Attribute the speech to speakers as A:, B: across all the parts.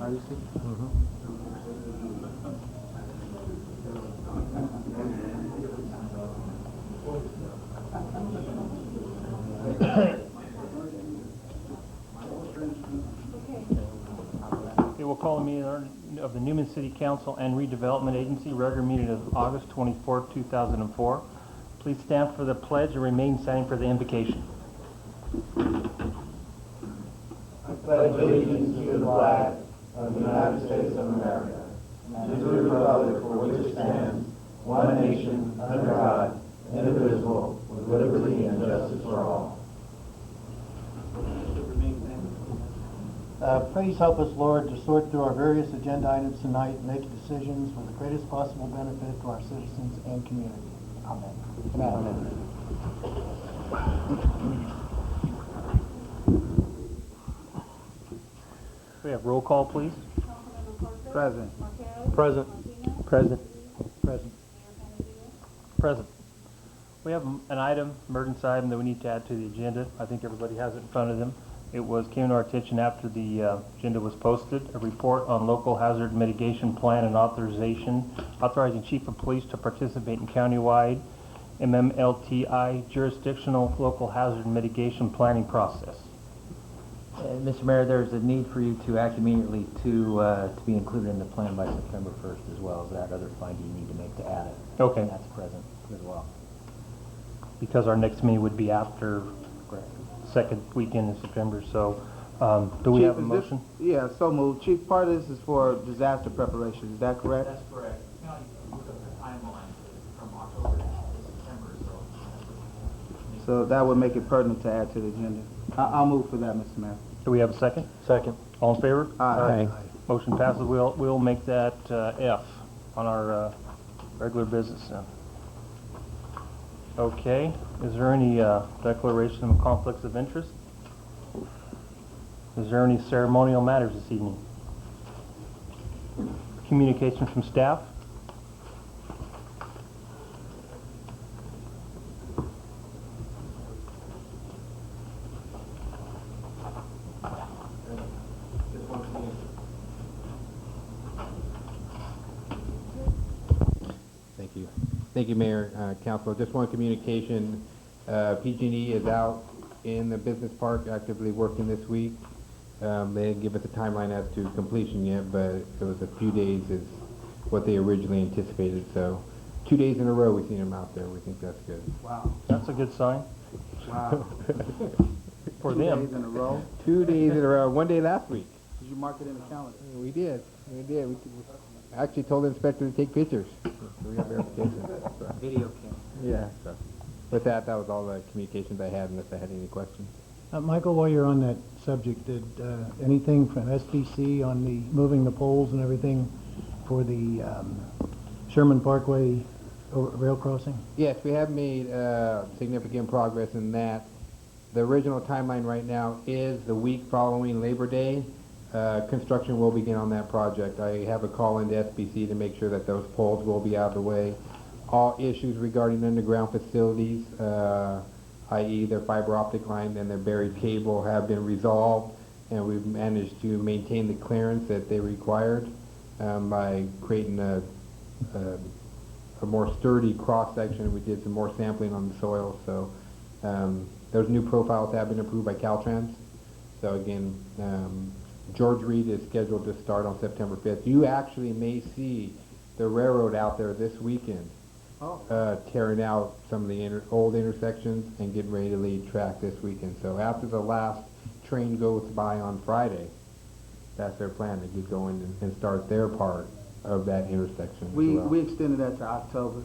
A: Okay, we'll call a meeting of the Newman City Council and Redevelopment Agency, regular meeting of August 24, 2004. Please stand for the pledge and remain standing for the invocation.
B: I pledge allegiance to the flag of the United States of America and to the republic for which it stands, one nation, under God, indivisible, with liberty and justice for all.
C: Please help us, Lord, to sort through our various agenda items tonight and make decisions for the greatest possible benefit to our citizens and community. Amen. Amen.
A: We have roll call, please.
C: Present.
A: Present. Present.
C: Present.
A: Present. We have an item, emergency item, that we need to add to the agenda. I think everybody has it in front of them. It came to our attention after the agenda was posted, a report on local hazard mitigation plan and authorizing chief of police to participate in countywide MMLTI jurisdictional local hazard mitigation planning process.
D: Mr. Mayor, there's a need for you to act immediately to be included in the plan by September 1st, as well as that other finding you need to make to add it.
A: Okay.
D: And that's present as well.
A: Because our next meeting would be after second weekend in September, so do we have a motion?
E: Yeah, so moved. Chief, part of this is for disaster preparation, is that correct?
F: That's correct. You know, you look at the timeline from October to September,
E: So that would make it pertinent to add to the agenda. I'll move for that, Mr. Mayor.
A: Do we have a second?
C: Second.
A: All in favor?
E: Aye.
A: Motion passes. We'll make that F on our regular business now. Okay. Is there any declaration of conflicts of interest? Is there any ceremonial matters this evening? Communication from staff?
G: Thank you, Mayor, Council. Just one communication. PG&E is out in the business park actively working this week. They didn't give us a timeline as to completion yet, but it was a few days is what they originally anticipated. So 2 days in a row we've seen them out there. We think that's good.
E: Wow.
A: That's a good sign.
E: Wow.
A: For
E: 2
A: them.
E: days in a row?
G: 2 days in a row. 1 day last week.
E: Did you mark it in the calendar?
G: We did. We actually told the inspector to take pictures. So we got verification. So.
D: Video camera.
G: Yeah. So with that was all the communications I had, unless I had any questions.
C: Michael, while you're on that subject, did anything from SBC on the moving the poles and everything for the Sherman Parkway rail crossing?
G: Yes, we have made significant progress in that. The original timeline right now is the week following Labor Day. Construction will begin on that project. I have a call into SBC to make sure that those poles will be out of the way. All issues regarding underground facilities, i.e. their fiber optic line and their buried cable, have been resolved, and we've managed to maintain the clearance that they required by creating a more sturdy cross section. We did some more sampling on the soil, so those new profiles have been approved by Caltrans. So again, George Reed is scheduled to start on September 5th. You actually may see the railroad out there this weekend tearing out some of the old intersections and getting ready to lead track this weekend. So after the last train goes by on Friday, that's their plan, to get going and start their part of that intersection.
E: We extended that to October.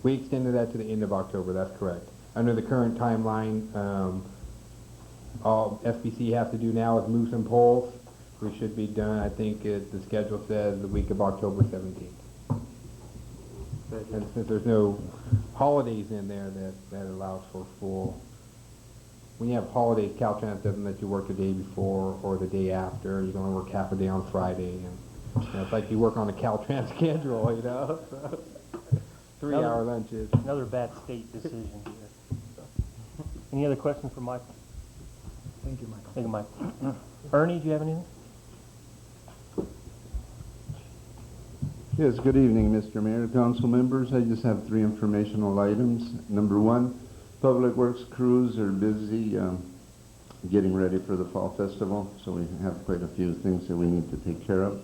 G: We extended that to the end of October, that's correct. Under the current timeline, all SBC has to do now is move some poles. We should be done, I think the schedule says, the week of October 17th. And since there's no holidays in there, that allows for full. When you have holidays, Caltrans doesn't let you work the day before or the day after. You're going to work half a day on Friday. And it's like you work on a Caltrans schedule, you know. So 3-hour lunches.
A: Another bad state decision here. Any other questions for Michael?
C: Thank you, Michael.
A: Thank you, Mike. Ernie, do you have anything?
B: Yes, good evening, Mr. Mayor, council members. I just have 3 informational items. Number 1, Public Works crews are busy getting ready for the Fall Festival, so we have quite a few things that we need to take care of.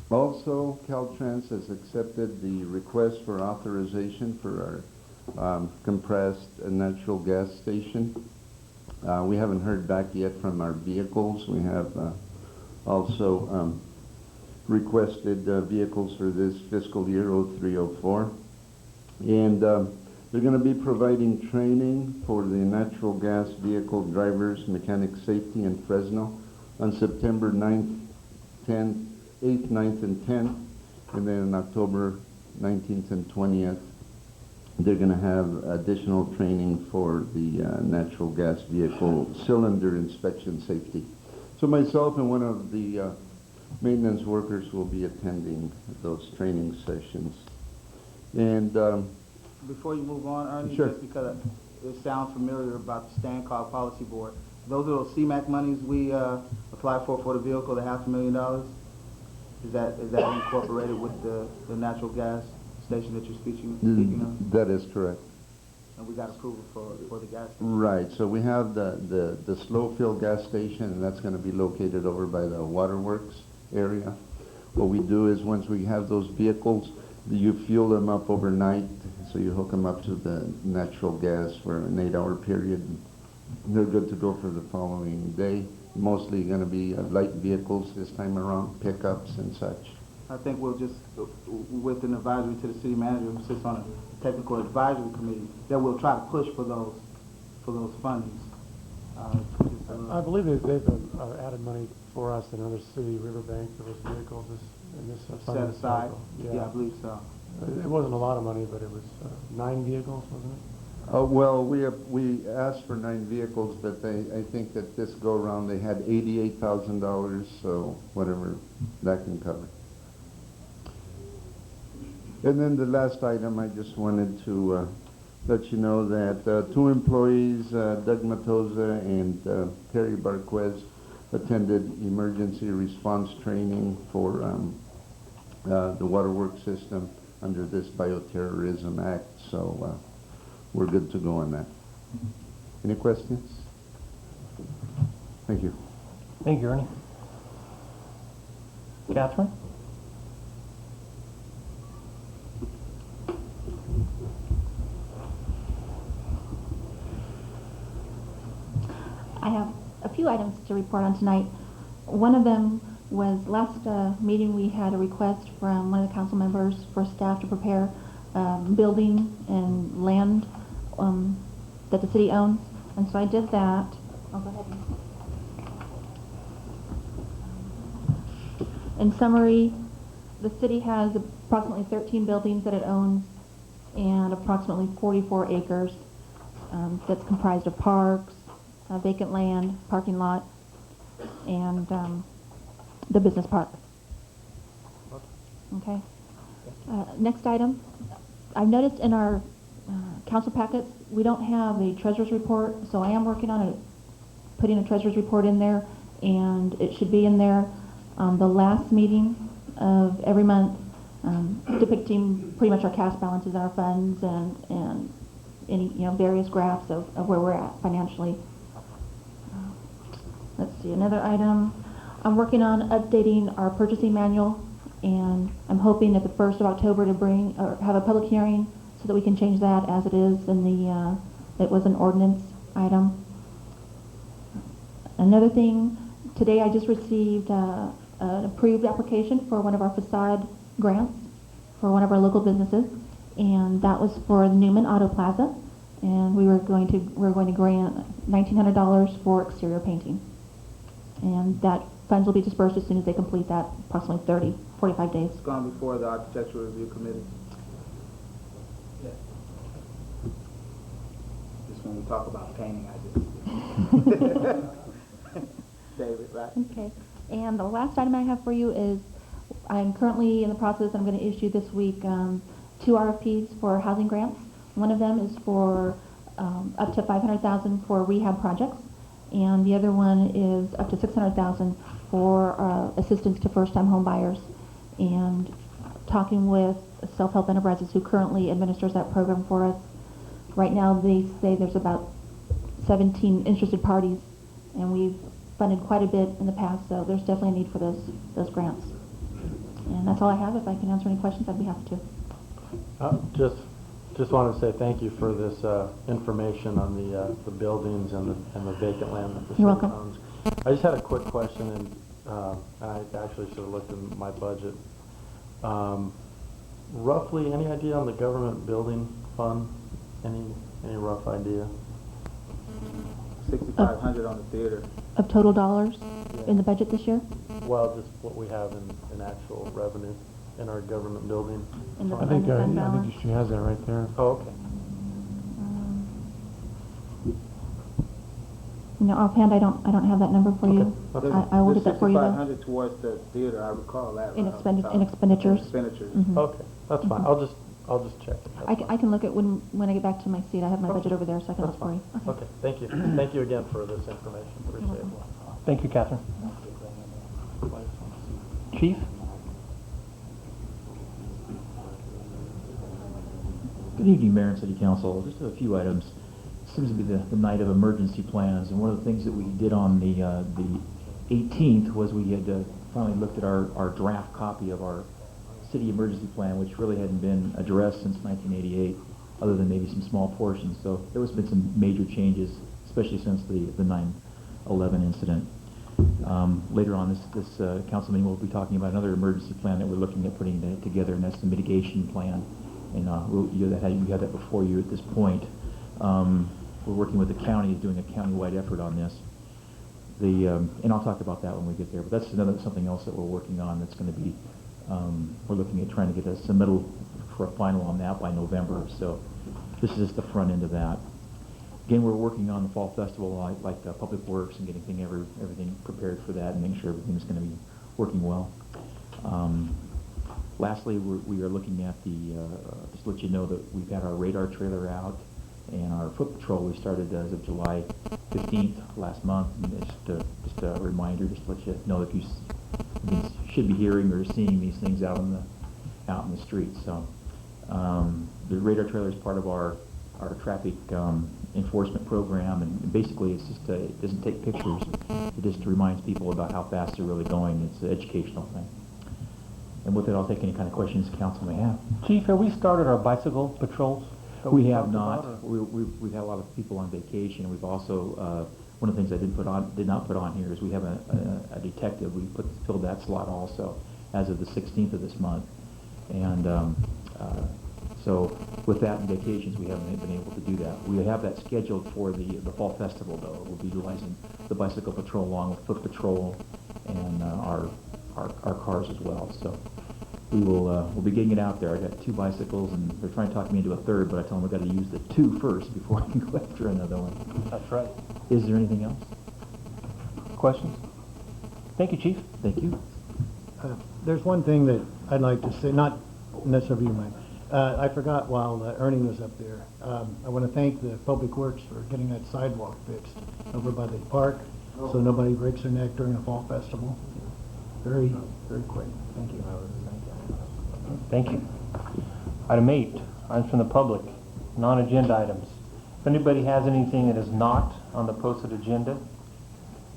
B: Also, Caltrans has accepted the request for authorization for our compressed natural gas station. We haven't heard back yet from our vehicles. We have also requested vehicles for this fiscal year 03-04. And they're going to be providing training for the natural gas vehicle drivers, mechanic safety in Fresno on September 9th, 10th, 8th, 9th, and 10th. And then on October 19th and 20th, they're going to have additional training for the natural gas vehicle cylinder inspection safety. So myself and one of the maintenance workers will be attending those training sessions. And
E: Before you move on, Ernie,
B: Sure.
E: just because it sounds familiar about the Stand Call Policy Board, those are those CMAQ monies we applied for the vehicle, the $500,000? Is that incorporated with the natural gas station that you're speaking of?
B: that is correct.
E: And we got approval for the gas station?
B: Right, so we have the slow fill gas station, and that's going to be located over by the waterworks area. What we do is once we have those vehicles, you fuel them up overnight, so you hook them up to the natural gas for an 8-hour period. They're good to go for the following day. Mostly going to be light vehicles this time around, pickups and such.
E: I think we'll just, with an advisory to the city manager who sits on a technical advisory committee, that we'll try to push for those fundings.
H: I believe they've added money for us in another city, Riverbank, for those vehicles in this
E: Set
H: funding
E: aside?
H: cycle.
E: Yeah, I believe so.
H: It wasn't a lot of money, but it was 9 vehicles, wasn't it?
B: Well, we asked for 9 vehicles, but I think that this go around they had $88,000, so whatever that can cover. And then the last item, I just wanted to let you know that 2 employees, Doug Matoza and Terry Barquez, attended emergency response training for the waterworks system under this Bioterrorism Act, so we're good to go on that. Any questions? Thank you.
A: Thank you, Ernie. Catherine?
I: I have a few items to report on tonight. One of them was last meeting we had a request from one of the council members for staff to prepare building and land that the city owns, and so I did that. I'll go ahead. In summary, the city has approximately 13 buildings that it owns and approximately 44 acres that's comprised of parks, vacant land, parking lot, and the business park. Okay. Next item. I've noticed in our council packets we don't have a treasurer's report, so I am working on putting a treasurer's report in there, and it should be in there the last meeting of every month, depicting pretty much our cash balances and our funds and any various graphs of where we're at financially. Let's see, another item. I'm working on updating our purchasing manual, and I'm hoping at the 1st of October to have a public hearing so that we can change that as it is in the, it was an ordinance item. Another thing, today I just received an approved application for one of our facade grants for one of our local businesses, and that was for the Newman Auto Plaza, and we're going to grant $1,900 for exterior painting. And that funds will be dispersed as soon as they complete that, approximately 45 days.
E: It's gone before the Architectural Review Committee. Just when we talk about painting, I just... David, right?
I: Okay. And the last item I have for you is I'm currently in the process, I'm going to issue this week 2 RFPs for housing grants. One of them is for up to $500,000 for rehab projects, and the other one is up to $600,000 for assistance to first-time home buyers. and talking with Self-Help Enterprises, who currently administers that program for us. Right now, they say there's about 17 interested parties, and we've funded quite a bit in the past, so there's definitely a need for those grants. And that's all I have. If I can answer any questions, I'd be happy to.
H: Just want to say thank you for this information on the buildings and the vacant land that the city
I: You're welcome.
H: owns. I just had a quick question, and I actually should have looked in my budget. Roughly, any idea on the government building fund? Any rough idea?
E: 6,500 on the theater.
I: Of total dollars in the budget this year?
H: Well, just what we have in actual revenue in our government building.
I: In the
H: fund.
I: fund balance?
H: she has that right there. Oh, okay.
I: No, offhand, I don't have that number for you.
H: Okay.
I: I will get that for you though.
E: 6,500 towards the theater, I recall that.
I: In
E: right off the top.
I: expenditures?
E: Expenditures.
I: Mhm.
H: Okay, that's fine. I'll just check it. That's
I: I can look at when I get back to my seat. I have my budget over there, so I can
H: That's
I: look for you.
H: fine. Okay, thank you. Thank you again for this information. Appreciate it.
A: Thank you, Catherine. Chief?
J: Good evening, Mayor and City Council. Just a few items. Seems to be the night of emergency plans, and one of the things that we did on the 18th was we had finally looked at our draft copy of our city emergency plan, which really hadn't been addressed since 1988, other than maybe some small portions. So there has been some major changes, especially since the 9/11 incident. Later on this council meeting, we'll be talking about another emergency plan that we're looking at putting together, and that's the mitigation plan. And you had that before you at this point. We're working with the county, doing a county-wide effort on this. And I'll talk about that when we get there. But that's something else that we're working on. That's going to be we're looking at trying to get a submittal for a final on that by November. So this is just the front end of that. Again, we're working on the fall festival, like Public Works, and getting everything prepared for that, and making sure everything's going to be working well. Lastly, we are looking at just to let you know that we've got our radar trailer out, and our foot patrol we started as of July 15th last month. And just a reminder, just to let you know if you should be hearing or seeing these things out in the streets. So the radar trailer is part of our traffic enforcement program, and basically it's just it doesn't take pictures. It just reminds people about how fast they're really going. It's an educational thing. And with that, I'll take any kind of questions the council may have.
A: Chief, have we started our bicycle patrols?
J: We have not. We've had a lot of people on vacation. We've also, one of the things I did not put on here is we have a detective. We filled that slot also as of the 16th of this month. And so with that and vacations, we haven't been able to do that. We have that scheduled for the fall festival, though. We'll be utilizing the bicycle patrol along with foot patrol and our cars as well. So we'll be getting it out there. I got 2 bicycles, and they're trying to talk me into a third, but I tell them I've got to use the 2 first before I can go after another one.
A: That's right.
J: Is there anything else?
A: Questions? Thank you, Chief.
J: Thank you.
C: There's one thing that I'd like to say, not necessarily you, Mike. I forgot while Ernie was up there. I want to thank the Public Works for getting that sidewalk fixed over by the park, so nobody breaks their neck during the fall festival. Very, very quick. Thank you.
A: Thank you. Item 8, items from the public, non-agenda items. If anybody has anything that is not on the posted agenda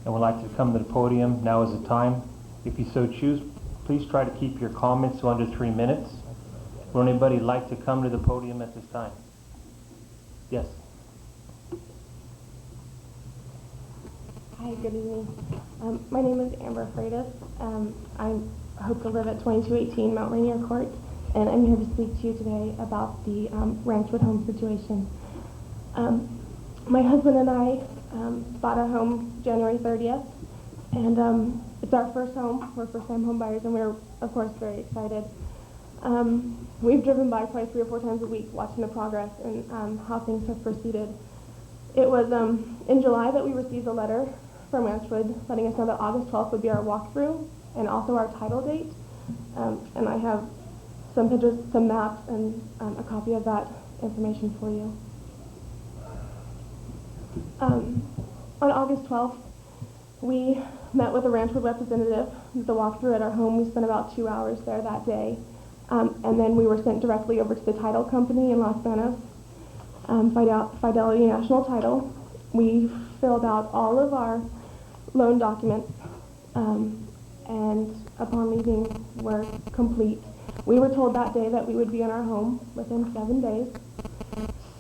A: and would like to come to the podium, now is the time. If you so choose, please try to keep your comments to under 3 minutes. Would anybody like to come to the podium at this time? Yes.
K: Hi, good evening. My name is Amber Freitas. I hope to live at 2218 Mount Rainier Court, and I'm here to speak to you today about the Ranchwood home situation. My husband and I bought a home January 30th, and it's our first home. We're first-time home buyers, and we're, of course, very excited. We've driven by probably 3 or 4 times a week watching the progress and how things have proceeded. It was in July that we received a letter from Ranchwood letting us know that August 12th would be our walkthrough and also our title date. And I have some pictures, some maps, and a copy of that information for you. On August 12th, We met with a Ranchwood representative at the walkthrough at our home. We spent about 2 hours there that day. And then we were sent directly over to the title company in Los Banos, Fidelity National Title. We filled out all of our loan documents, and upon leaving were complete. We were told that day that we would be in our home within 7 days.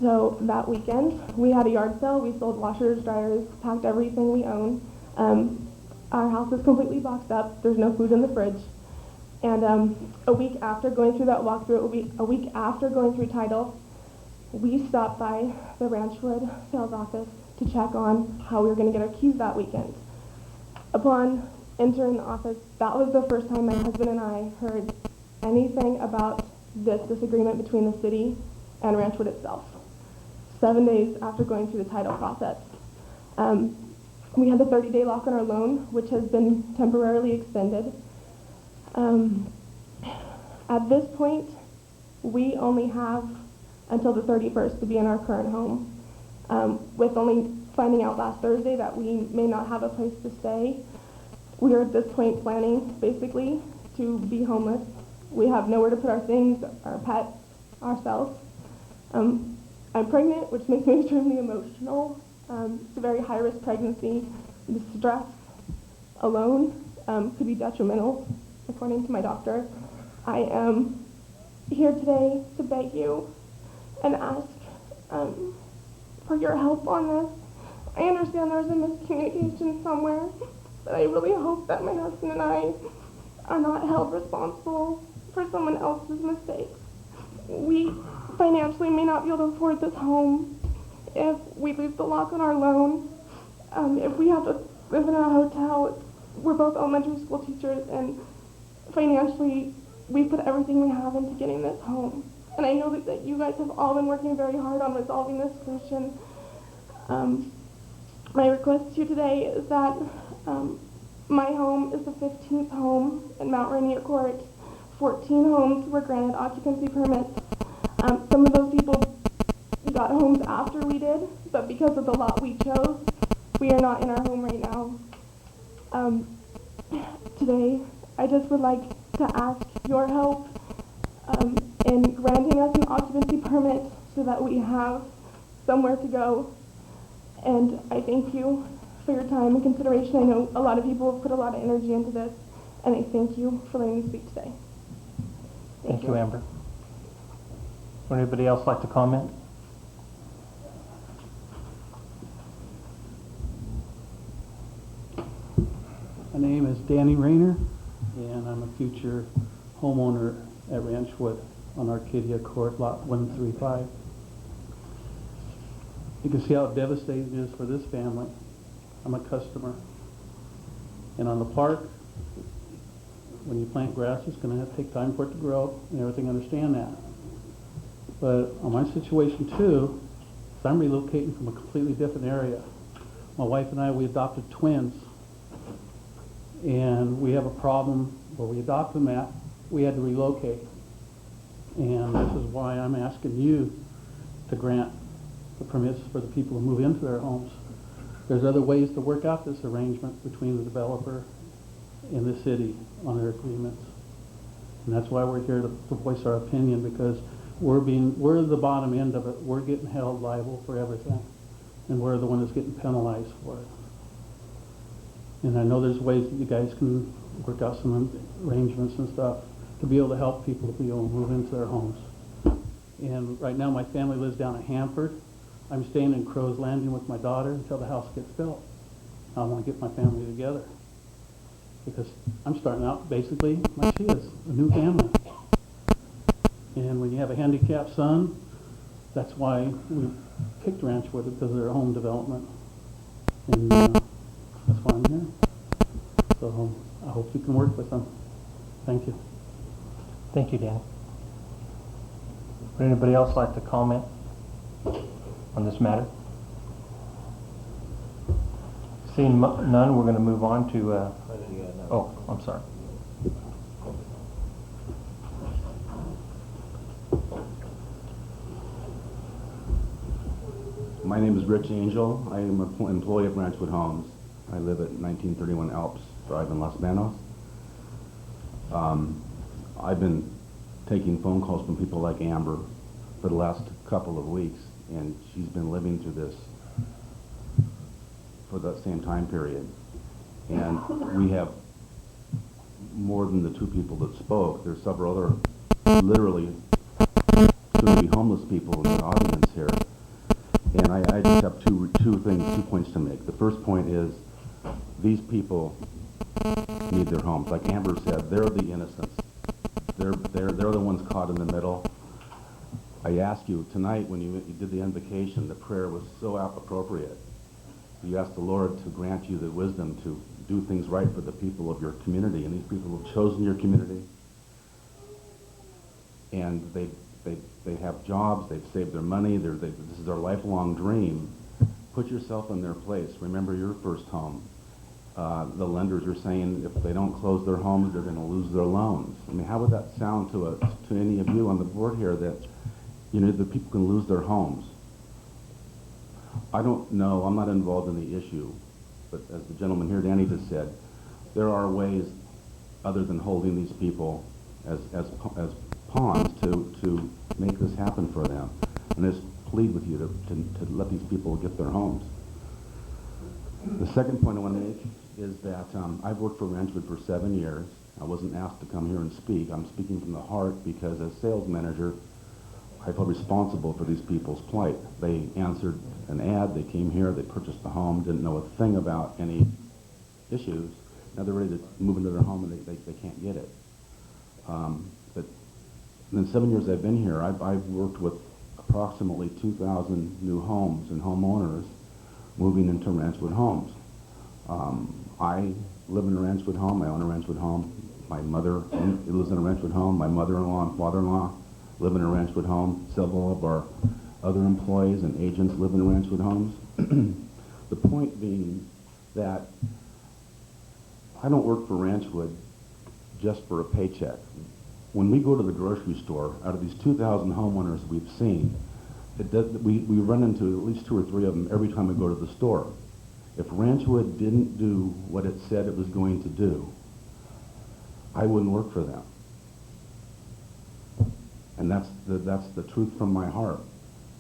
K: So that weekend, we had a yard sale. We sold washers, dryers, packed everything we own. Our house is completely boxed up. There's no food in the fridge. And a week after going through that walkthrough, a week after going through title, we stopped by the Ranchwood sales office to check on how we were going to get our keys that weekend. Upon entering the office, that was the first time my husband and I heard anything about this disagreement between the city and Ranchwood itself. 7 days after going through the title process. We had the 30-day lock on our loan, which has been temporarily extended. At this point, we only have until the 31st to be in our current home. With only finding out last Thursday that we may not have a place to stay, we are at this point planning, basically, to be homeless. We have nowhere to put our things, our pets, ourselves. I'm pregnant, which makes me extremely emotional. It's a very high-risk pregnancy. The stress alone could be detrimental, according to my doctor. I am here today to beg you and ask for your help on this. I understand there's a miscommunication somewhere, but I really hope that my husband and I are not held responsible for someone else's mistakes. We financially may not be able to afford this home if we lose the lock on our loan. If we have to live in a hotel, we're both elementary school teachers, and financially we put everything we have into getting this home. And I know that you guys have all been working very hard on resolving this solution. My request to you today is that my home is the 15th home in Mount Rainier Court. 14 homes were granted occupancy permits. Some of those people got homes after we did, but because of the lot we chose, we are not in our home right now. Today, I just would like to ask your help in granting us an occupancy permit so that we have somewhere to go. And I thank you for your time and consideration. I know a lot of people have put a lot of energy into this, and I thank you for letting me speak today.
A: Thank you, Amber. Would anybody else like to comment?
L: My name is Danny Rayner, and I'm a future homeowner at Ranchwood on Arcadia Court, Lot 135. You can see how devastating it is for this family. I'm a customer. And on the park, when you plant grass, it's going to have to take time for it to grow and everything, understand that. But on my situation too, is I'm relocating from a completely different area. My wife and I, we adopted twins. And we have a problem where we adopted them at, we had to relocate. And this is why I'm asking you to grant the permits for the people who move into their homes. There's other ways to work out this arrangement between the developer and the city on their agreements. And that's why we're here to voice our opinion, because we're the bottom end of it. We're getting held liable for everything. And we're the one that's getting penalized for it. And I know there's ways that you guys can work out some arrangements and stuff to be able to help people to be able to move into their homes. And right now my family lives down in Hanford. I'm staying in Crow's Landing with my daughter until the house gets built. I want to get my family together because I'm starting out basically like she is, a new family. And when you have a handicapped son, that's why we picked Ranchwood, because of their home development. And that's why I'm here. So I hope you can work with them. Thank you.
A: Thank you, Dan. Would anybody else like to comment on this matter? Seeing none, we're going to move on to... oh, I'm sorry.
M: My name is Rich Angel. I am an employee of Ranchwood Homes. I live at 1931 Alps Drive in Los Banos. I've been taking phone calls from people like Amber for the last couple of weeks, and she's been living through this for that same time period. And we have more than the two people that spoke. There's several other literally soon-to-be homeless people in the audience here. And I just have two points to make. The first point is these people need their homes. Like Amber said, they're the innocents. They're the ones caught in the middle. I asked you tonight when you did the invocation, the prayer was so appropriate. You asked the Lord to grant you the wisdom to do things right for the people of your community, and these people have chosen your community, and they have jobs, they've saved their money, this is their lifelong dream. Put yourself in their place. Remember your first home. The lenders are saying if they don't close their homes, they're going to lose their loans. I mean, how would that sound to any of you on the board here that, you know, the people can lose their homes? I don't know. I'm not involved in the issue, but as the gentleman here, Danny, just said, there are ways other than holding these people as pawns to make this happen for them. And I just plead with you to let these people get their homes. The second point I want to make is that I've worked for Ranchwood for 7 years. I wasn't asked to come here and speak. I'm speaking from the heart because as sales manager, I felt responsible for these people's plight. They answered an ad, they came here, they purchased a home, didn't know a thing about any issues. Now they're ready to move into their home and they can't get it. But in the 7 years I've been here, I've worked with approximately 2,000 new homes and homeowners moving into Ranchwood homes. I live in a Ranchwood home, I own a Ranchwood home. My mother lives in a Ranchwood home, my mother-in-law and father-in-law live in a Ranchwood home. Several of our other employees and agents live in Ranchwood homes. The point being that I don't work for Ranchwood just for a paycheck. When we go to the grocery store, out of these 2,000 homeowners we've seen, we run into at least 2 or 3 of them every time we go to the store. If Ranchwood didn't do what it said it was going to do, I wouldn't work for them. And that's the truth from my heart.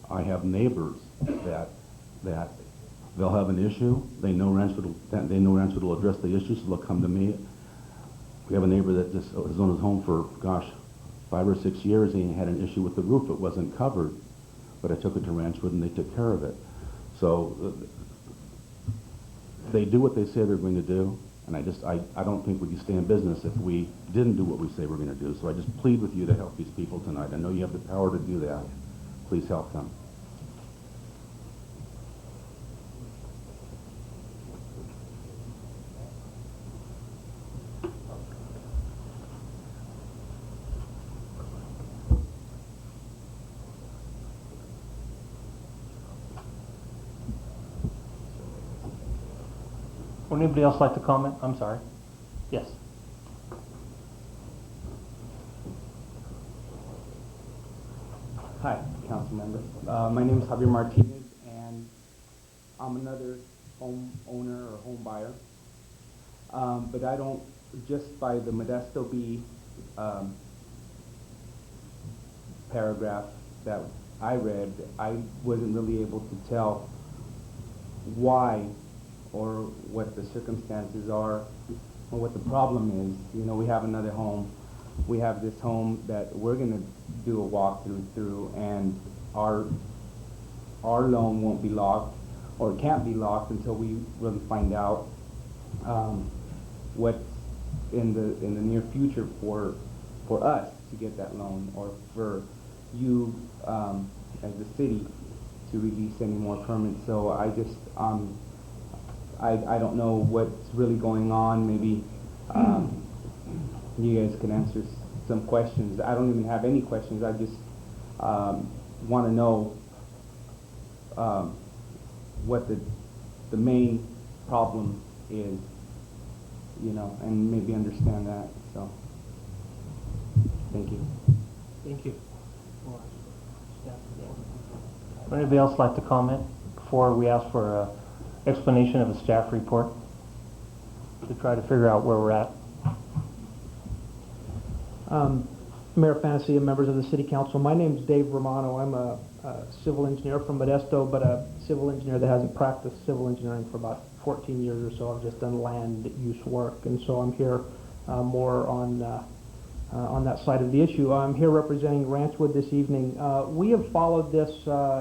M: I have neighbors that they'll have an issue. They know Ranchwood will address the issue, so they'll come to me. We have a neighbor that just has owned his home for 5 or 6 years, and he had an issue with the roof. It wasn't covered, but I took it to Ranchwood and they took care of it. So they do what they say they're going to do. And I don't think we can stay in business if we didn't do what we say we're going to do. So I just plead with you to help these people tonight. I know you have the power to do that. Please help them.
A: Would anybody else like to comment? I'm sorry. Yes.
N: Hi, council members. My name is Javier Martinez, and I'm another home owner or home buyer. But I don't, just by the Modesto B paragraph that I read, I wasn't really able to tell why or what the circumstances are or what the problem is. You know, we have another home. We have this home that we're going to do a walkthrough through, and our loan won't be locked, or it can't be locked until we really find out what's in the near future for us to get that loan, or for you as the city to release any more permits. So I just I don't know what's really going on. Maybe you guys can answer some questions. I don't even have any questions. I just want to know what the main problem is, you know, and maybe understand that. So, thank you.
A: Thank you. Would anybody else like to comment before we ask for an explanation of a staff report? to try to figure out where we're at.
O: Mayor Fantasy and members of the City Council, my name is Dave Romano. I'm a civil engineer from Modesto, but a civil engineer that hasn't practiced civil engineering for about 14 years or so. I've just done land use work, and so I'm here more on that side of the issue. I'm here representing Ranchwood this evening. We have followed this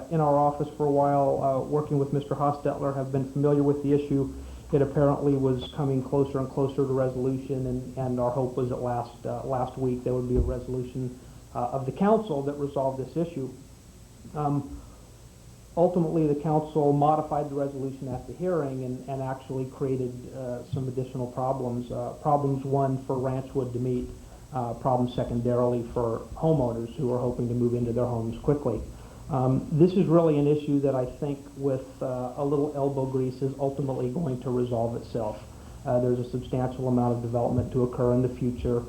O: in our office for a while, working with Mr. Hostetler, have been familiar with the issue. It apparently was coming closer and closer to resolution, and our hope was that last week there would be a resolution of the council that resolved this issue. Ultimately, the council modified the resolution at the hearing and actually created some additional problems. Problems, one, for Ranchwood to meet, problems secondarily for homeowners who are hoping to move into their homes quickly. This is really an issue that I think with a little elbow grease is ultimately going to resolve itself. There's a substantial amount of development to occur in the future.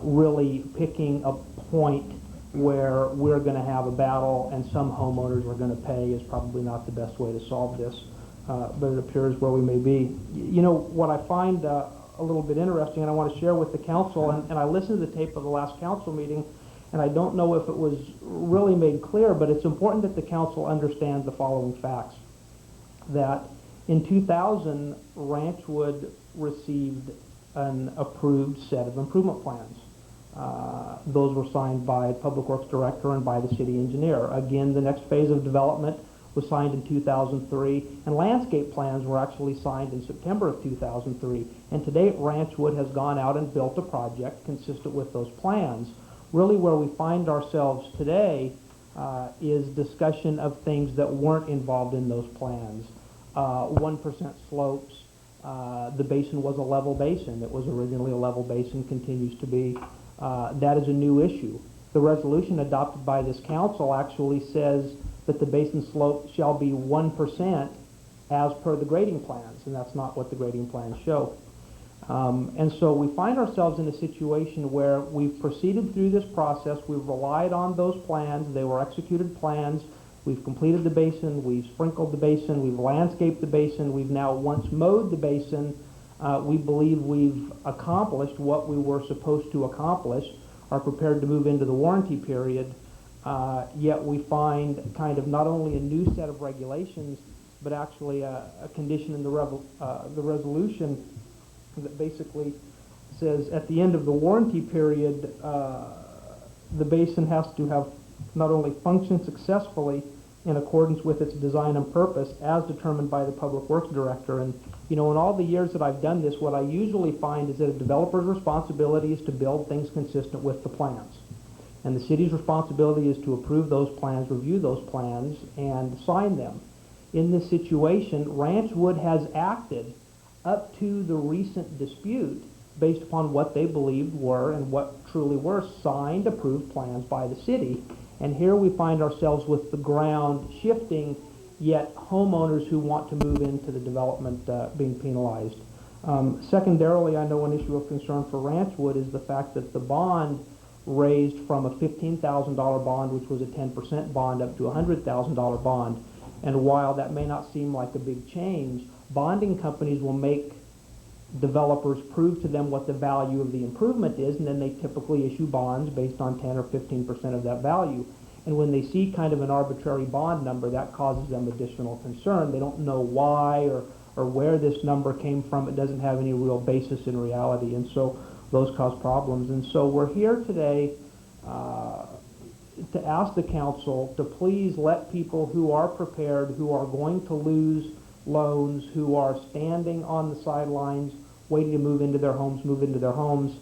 O: Really picking a point where we're going to have a battle and some homeowners are going to pay is probably not the best way to solve this, but it appears where we may be. You know, what I find a little bit interesting, and I want to share with the council, and I listened to the tape of the last council meeting, and I don't know if it was really made clear, but it's important that the council understands the following facts. That in 2000, Ranchwood received an approved set of improvement plans. Those were signed by Public Works Director and by the city engineer. Again, the next phase of development was signed in 2003, and landscape plans were actually signed in September of 2003. And to date, Ranchwood has gone out and built a project consistent with those plans. Really where we find ourselves today is discussion of things that weren't involved in those plans. 1% slopes. The basin was a level basin. It was originally a level basin, continues to be. That is a new issue. The resolution adopted by this council actually says that the basin slope shall be 1% as per the grading plans, and that's not what the grading plans show. And so we find ourselves in a situation where we've proceeded through this process, we've relied on those plans, they were executed plans, we've completed the basin, we've sprinkled the basin, we've landscaped the basin, we've now once mowed the basin. We believe we've accomplished what we were supposed to accomplish, are prepared to move into the warranty period, yet we find kind of not only a new set of regulations, but actually a condition in the resolution that basically says at the end of the warranty period, the basin has to have not only functioned successfully in accordance with its design and purpose as determined by the Public Works Director. And, you know, in all the years that I've done this, what I usually find is that a developer's responsibility is to build things consistent with the plans. And the city's responsibility is to approve those plans, review those plans, and sign them. In this situation, Ranchwood has acted up to the recent dispute based upon what they believed were and what truly were signed, approved plans by the city. And here we find ourselves with the ground shifting, yet homeowners who want to move into the development being penalized. Secondarily, I know an issue of concern for Ranchwood is the fact that the bond raised from a $15,000 bond, which was a 10% bond, up to a $100,000 bond. And while that may not seem like a big change, bonding companies will make developers prove to them what the value of the improvement is, and then they typically issue bonds based on 10 or 15% of that value. And when they see kind of an arbitrary bond number, that causes them additional concern. They don't know why or where this number came from. It doesn't have any real basis in reality, and so those cause problems. And so we're here today to ask the council to please let people who are prepared, who are going to lose loans, who are standing on the sidelines waiting to move into their homes, move into their homes.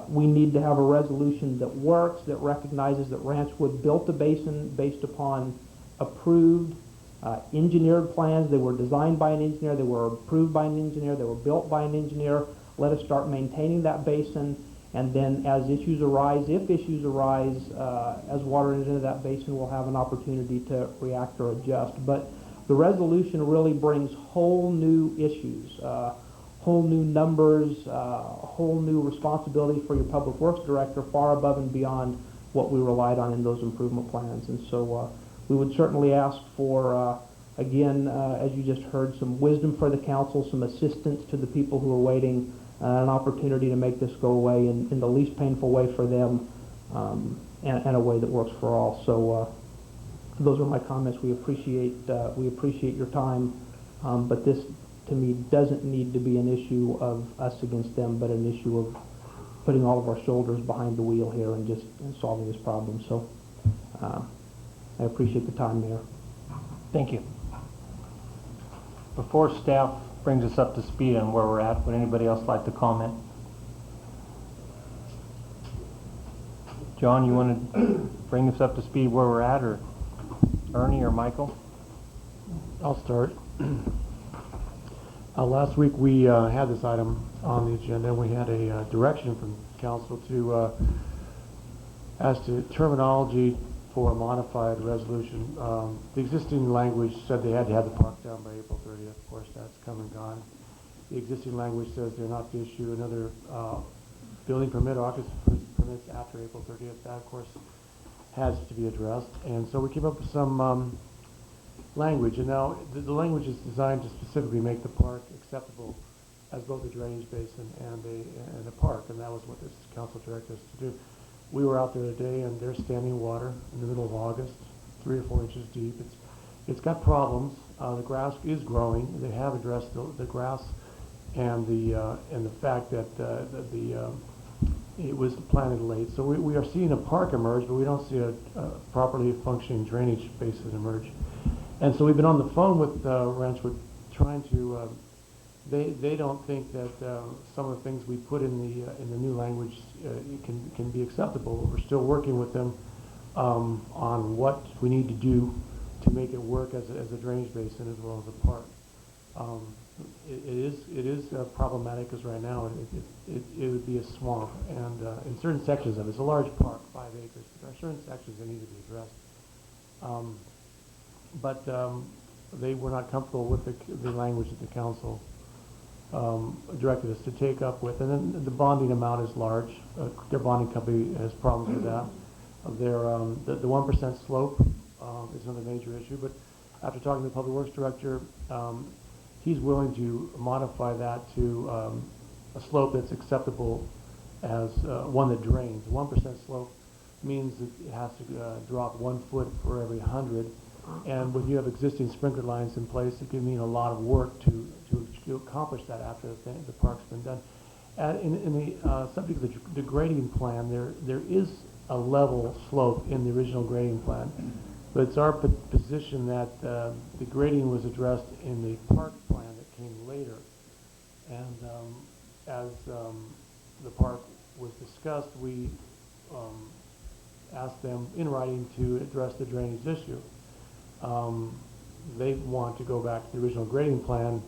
O: We need to have a resolution that works, that recognizes that Ranchwood built a basin based upon approved, engineered plans. They were designed by an engineer, they were approved by an engineer, they were built by an engineer. Let us start maintaining that basin, and then as issues arise, if issues arise, as water enters into that basin, we'll have an opportunity to react or adjust. But the resolution really brings whole new issues, whole new numbers, whole new responsibility for your Public Works Director, far above and beyond what we relied on in those improvement plans. And so we would certainly ask for Again, as you just heard, some wisdom for the council, some assistance to the people who are waiting, an opportunity to make this go away in the least painful way for them, and a way that works for all. So those are my comments. We appreciate your time, but this, to me, doesn't need to be an issue of us against them, but an issue of putting all of our shoulders behind the wheel here and just solving this problem. So I appreciate the time, Mayor.
A: Thank you. Before staff brings us up to speed on where we're at, would anybody else like to comment? John, you want to bring us up to speed where we're at, or Ernie or Michael?
H: I'll start. Last week we had this item on the agenda, and we had a direction from council to as to terminology for a modified resolution. The existing language said they had to have the park down by April 30th. Of course, that's come and gone. The existing language says they're not to issue another building permit or occupancy permits after April 30th. That, of course, has to be addressed. And so we came up with some language. And now the language is designed to specifically make the park acceptable as both a drainage basin and a park. And that was what this council directed us to do. We were out there today, and there's standing water in the middle of August, 3 or 4 inches deep. It's got problems. The grass is growing. They have addressed the grass and the fact that it was planted late. So we are seeing a park emerge, but we don't see a properly functioning drainage basin emerge. And so we've been on the phone with Ranchwood trying to. They don't think that some of the things we put in the new language can be acceptable. We're still working with them on what we need to do to make it work as a drainage basin as well as a park. It is problematic because right now it would be a swamp, and in certain sections of it, it's a large park, 5 acres. But there are certain sections that need to be addressed. But they were not comfortable with the language that the council directed us to take up with, and then the bonding amount is large. Their bonding company has problems with that. The 1% slope is another major issue, but after talking to the Public Works Director, he's willing to modify that to a slope that's acceptable as one that drains. 1% slope means that it has to drop 1 foot for every 100, and when you have existing sprinkler lines in place, it can mean a lot of work to accomplish that after the park's been done. In the subject of the grading plan, there is a level slope in the original grading plan, but it's our position that the grading was addressed in the park plan that came later. And as the park was discussed, we asked them in writing to address the drainage issue. They want to go back to the original grading plan,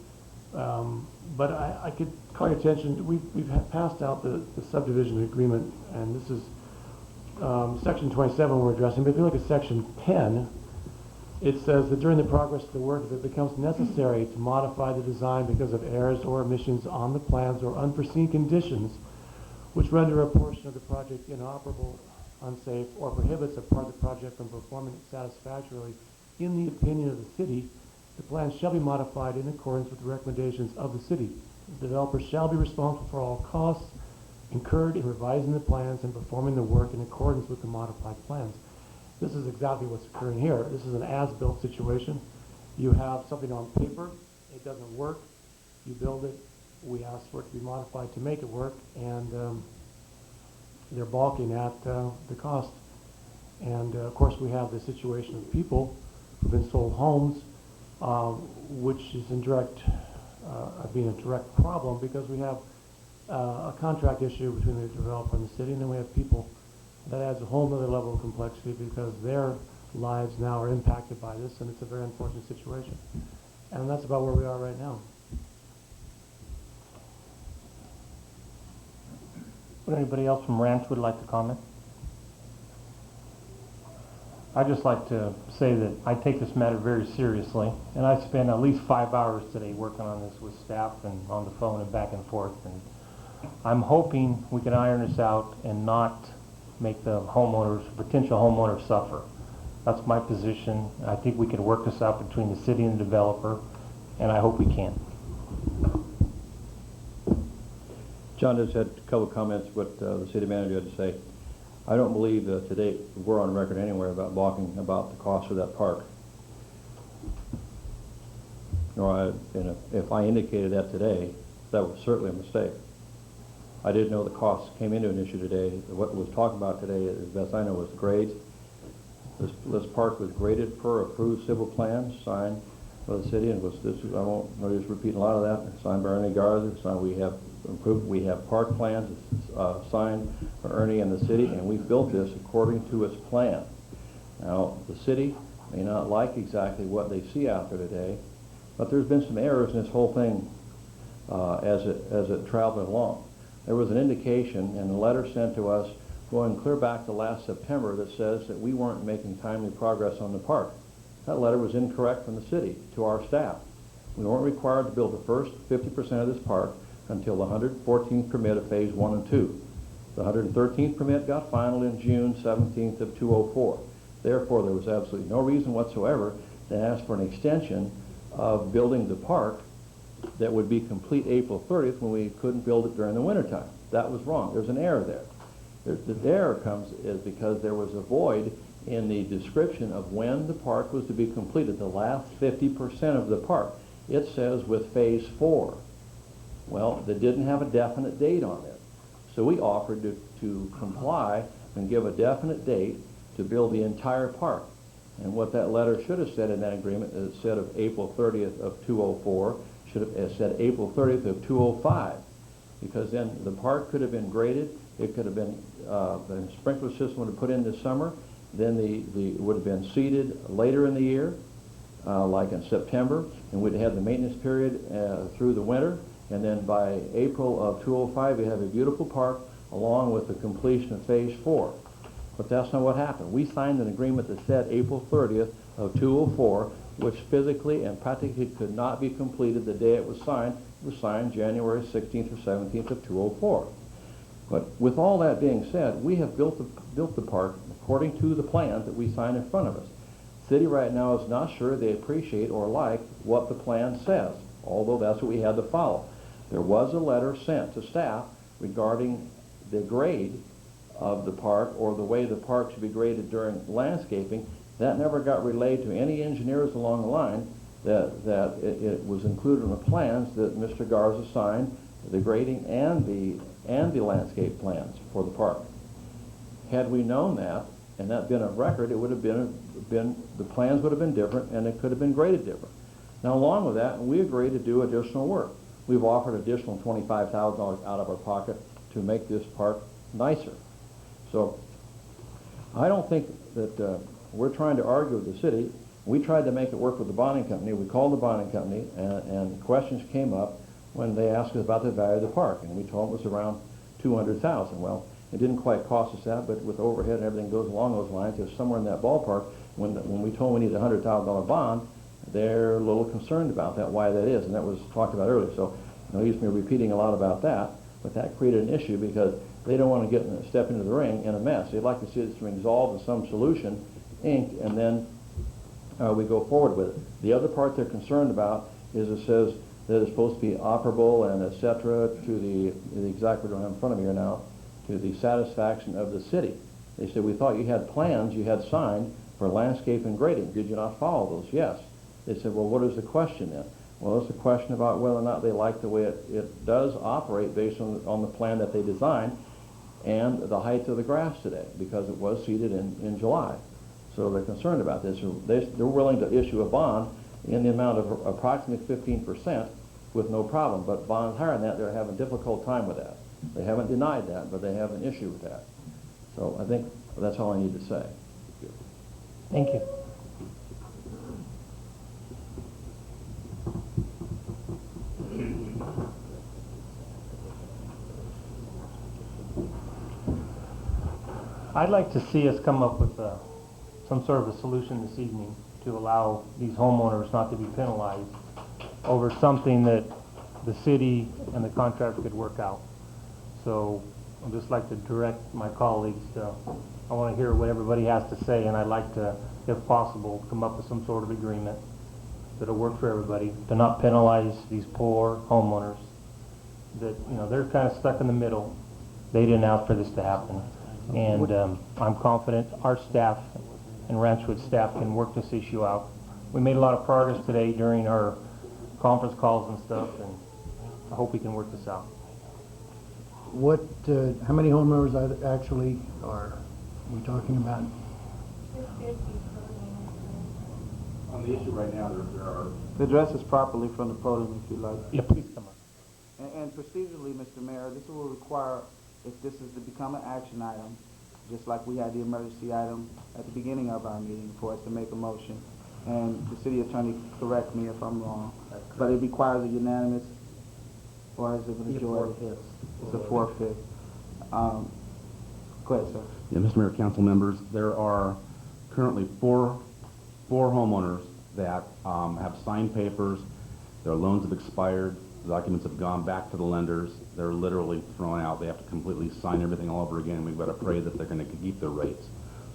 H: but I could call your attention. We've passed out the subdivision agreement, and this is section 27 we're addressing. But if you look at section 10, it says that during the progress of the work, if it becomes necessary to modify the design because of errors or omissions on the plans or unforeseen conditions which render a portion of the project inoperable, unsafe, or prohibits a part of the project from performing satisfactorily, in the opinion of the city, the plan shall be modified in accordance with the recommendations of the city. The developer shall be responsible for all costs incurred in revising the plans and performing the work in accordance with the modified plans. This is exactly what's occurring here. This is an as-built situation. You have something on paper, it doesn't work, you build it, we ask for it to be modified to make it work, and they're balking at the cost. And of course we have the situation of people who've been sold homes, which is being a direct problem because we have a contract issue between the developer and the city, and then we have people. That adds a whole other level of complexity because their lives now are impacted by this, and it's a very unfortunate situation. And that's about where we are right now.
A: Would anybody else from Ranch would like to comment? I'd just like to say that I take this matter very seriously, and I spent at least 5 hours today working on this with staff and on the phone and back and forth. And I'm hoping we can iron this out and not make the homeowners, potential homeowners, suffer. That's my position. I think we can work this out between the city and the developer, and I hope we can.
P: John just had a couple of comments what the city manager had to say. I don't believe today we're on record anywhere about talking about the cost of that park. If I indicated that today, that was certainly a mistake. I didn't know the costs came into an issue today. What was talked about today, as best I know, was the grades. This park was graded per approved civil plan signed by the city, and I won't just repeat a lot of that. Signed by Ernie Garza. Signed. We have park plans signed by Ernie and the city, and we built this according to its plan. Now the city may not like exactly what they see out there today, but there's been some errors in this whole thing as it traveled along. There was an indication in a letter sent to us going clear back to last September that says that we weren't making timely progress on the park. That letter was incorrect from the city to our staff. We weren't required to build the first 50% of this park until the 114th permit of phase 1 and 2. The 113th permit got final in June 17th of 2004. Therefore, there was absolutely no reason whatsoever to ask for an extension of building the park that would be complete April 30th when we couldn't build it during the wintertime. That was wrong. There's an error there. The error is because there was a void in the description of when the park was to be completed, the last 50% of the park. It says with phase 4. Well, they didn't have a definite date on it. So we offered to comply and give a definite date to build the entire park. And what that letter should have said in that agreement is instead of April 30th of 2004, should have said April 30th of 2005. Because then the park could have been graded, it could have been, the sprinkler system would have put in this summer, then it would have been seeded later in the year, like in September, and we'd have the maintenance period through the winter, and then by April of 2005 we have a beautiful park along with the completion of phase 4. But that's not what happened. We signed an agreement that said April 30th of 2004, which physically and practically could not be completed the day it was signed. It was signed January 16th or 17th of 2004. But with all that being said, we have built the park according to the plans that we signed in front of us. The city right now is not sure they appreciate or like what the plan says, although that's what we had to follow. There was a letter sent to staff regarding the grade of the park or the way the park should be graded during landscaping. That never got relayed to any engineers along the line that it was included in the plans that Mr. Garza signed, the grading and the landscape plans for the park. Had we known that and that been a record, it would have been the plans would have been different and it could have been graded different. Now along with that, we agreed to do additional work. We've offered additional $25,000 out of our pocket to make this park nicer. So I don't think that we're trying to argue with the city. We tried to make it work with the bonding company. We called the bonding company, and questions came up when they asked us about the value of the park, and we told them it was around $200,000. Well, it didn't quite cost us that, but with overhead and everything goes along those lines, it's somewhere in that ballpark. When we told them we needed a $100,000 bond, they're a little concerned about that, why that is, and that was talked about earlier. So, no use me repeating a lot about that, but that created an issue because they don't want to step into the ring in a mess. They'd like to see this resolved in some solution, inked, and then we go forward with it. The other part they're concerned about is it says that it's supposed to be operable and et cetera to the exact word I don't have in front of me here now, to the satisfaction of the city. They said, we thought you had plans you had signed for landscape and grading. Did you not follow those? Yes. They said, well, what is the question then? Well, it's a question about whether or not they like the way it does operate based on the plan that they designed and the height of the grass today, because it was seeded in July. So they're concerned about this. They're willing to issue a bond in the amount of approximately 15% with no problem. But bonds higher than that, they're having a difficult time with that. They haven't denied that, but they have an issue with that. So I think that's all I need to say.
A: Thank you. I'd like to see us come up with some sort of a solution this evening to allow these homeowners not to be penalized over something that the city and the contractor could work out. So I'd just like to direct my colleagues to, I want to hear what everybody has to say, and I'd like to, if possible, come up with some sort of agreement that'll work for everybody, to not penalize these poor homeowners that, you know, they're kind of stuck in the middle. They didn't ask for this to happen. And I'm confident our staff and Ranchwood staff can work this issue out. We made a lot of progress today during our conference calls and stuff, and I hope we can work this out.
C: What, how many homeowners actually are we talking about?
M: On the issue right now, there are...
E: Address this properly from the podium if you like.
A: Yeah, please come up.
E: And procedurally, Mr. Mayor, this will require, if this is to become an action item, just like we had the emergency item at the beginning of our meeting, for us to make a motion. And the city attorney, correct me if I'm wrong, but it requires a unanimous, or is it a majority? It's a 4/5. Go ahead, sir.
M: Yeah, Mr. Mayor, council members, there are currently four homeowners that have signed papers. Their loans have expired. The documents have gone back to the lenders. They're literally thrown out. They have to completely sign everything all over again. We've got to pray that they're going to keep their rates.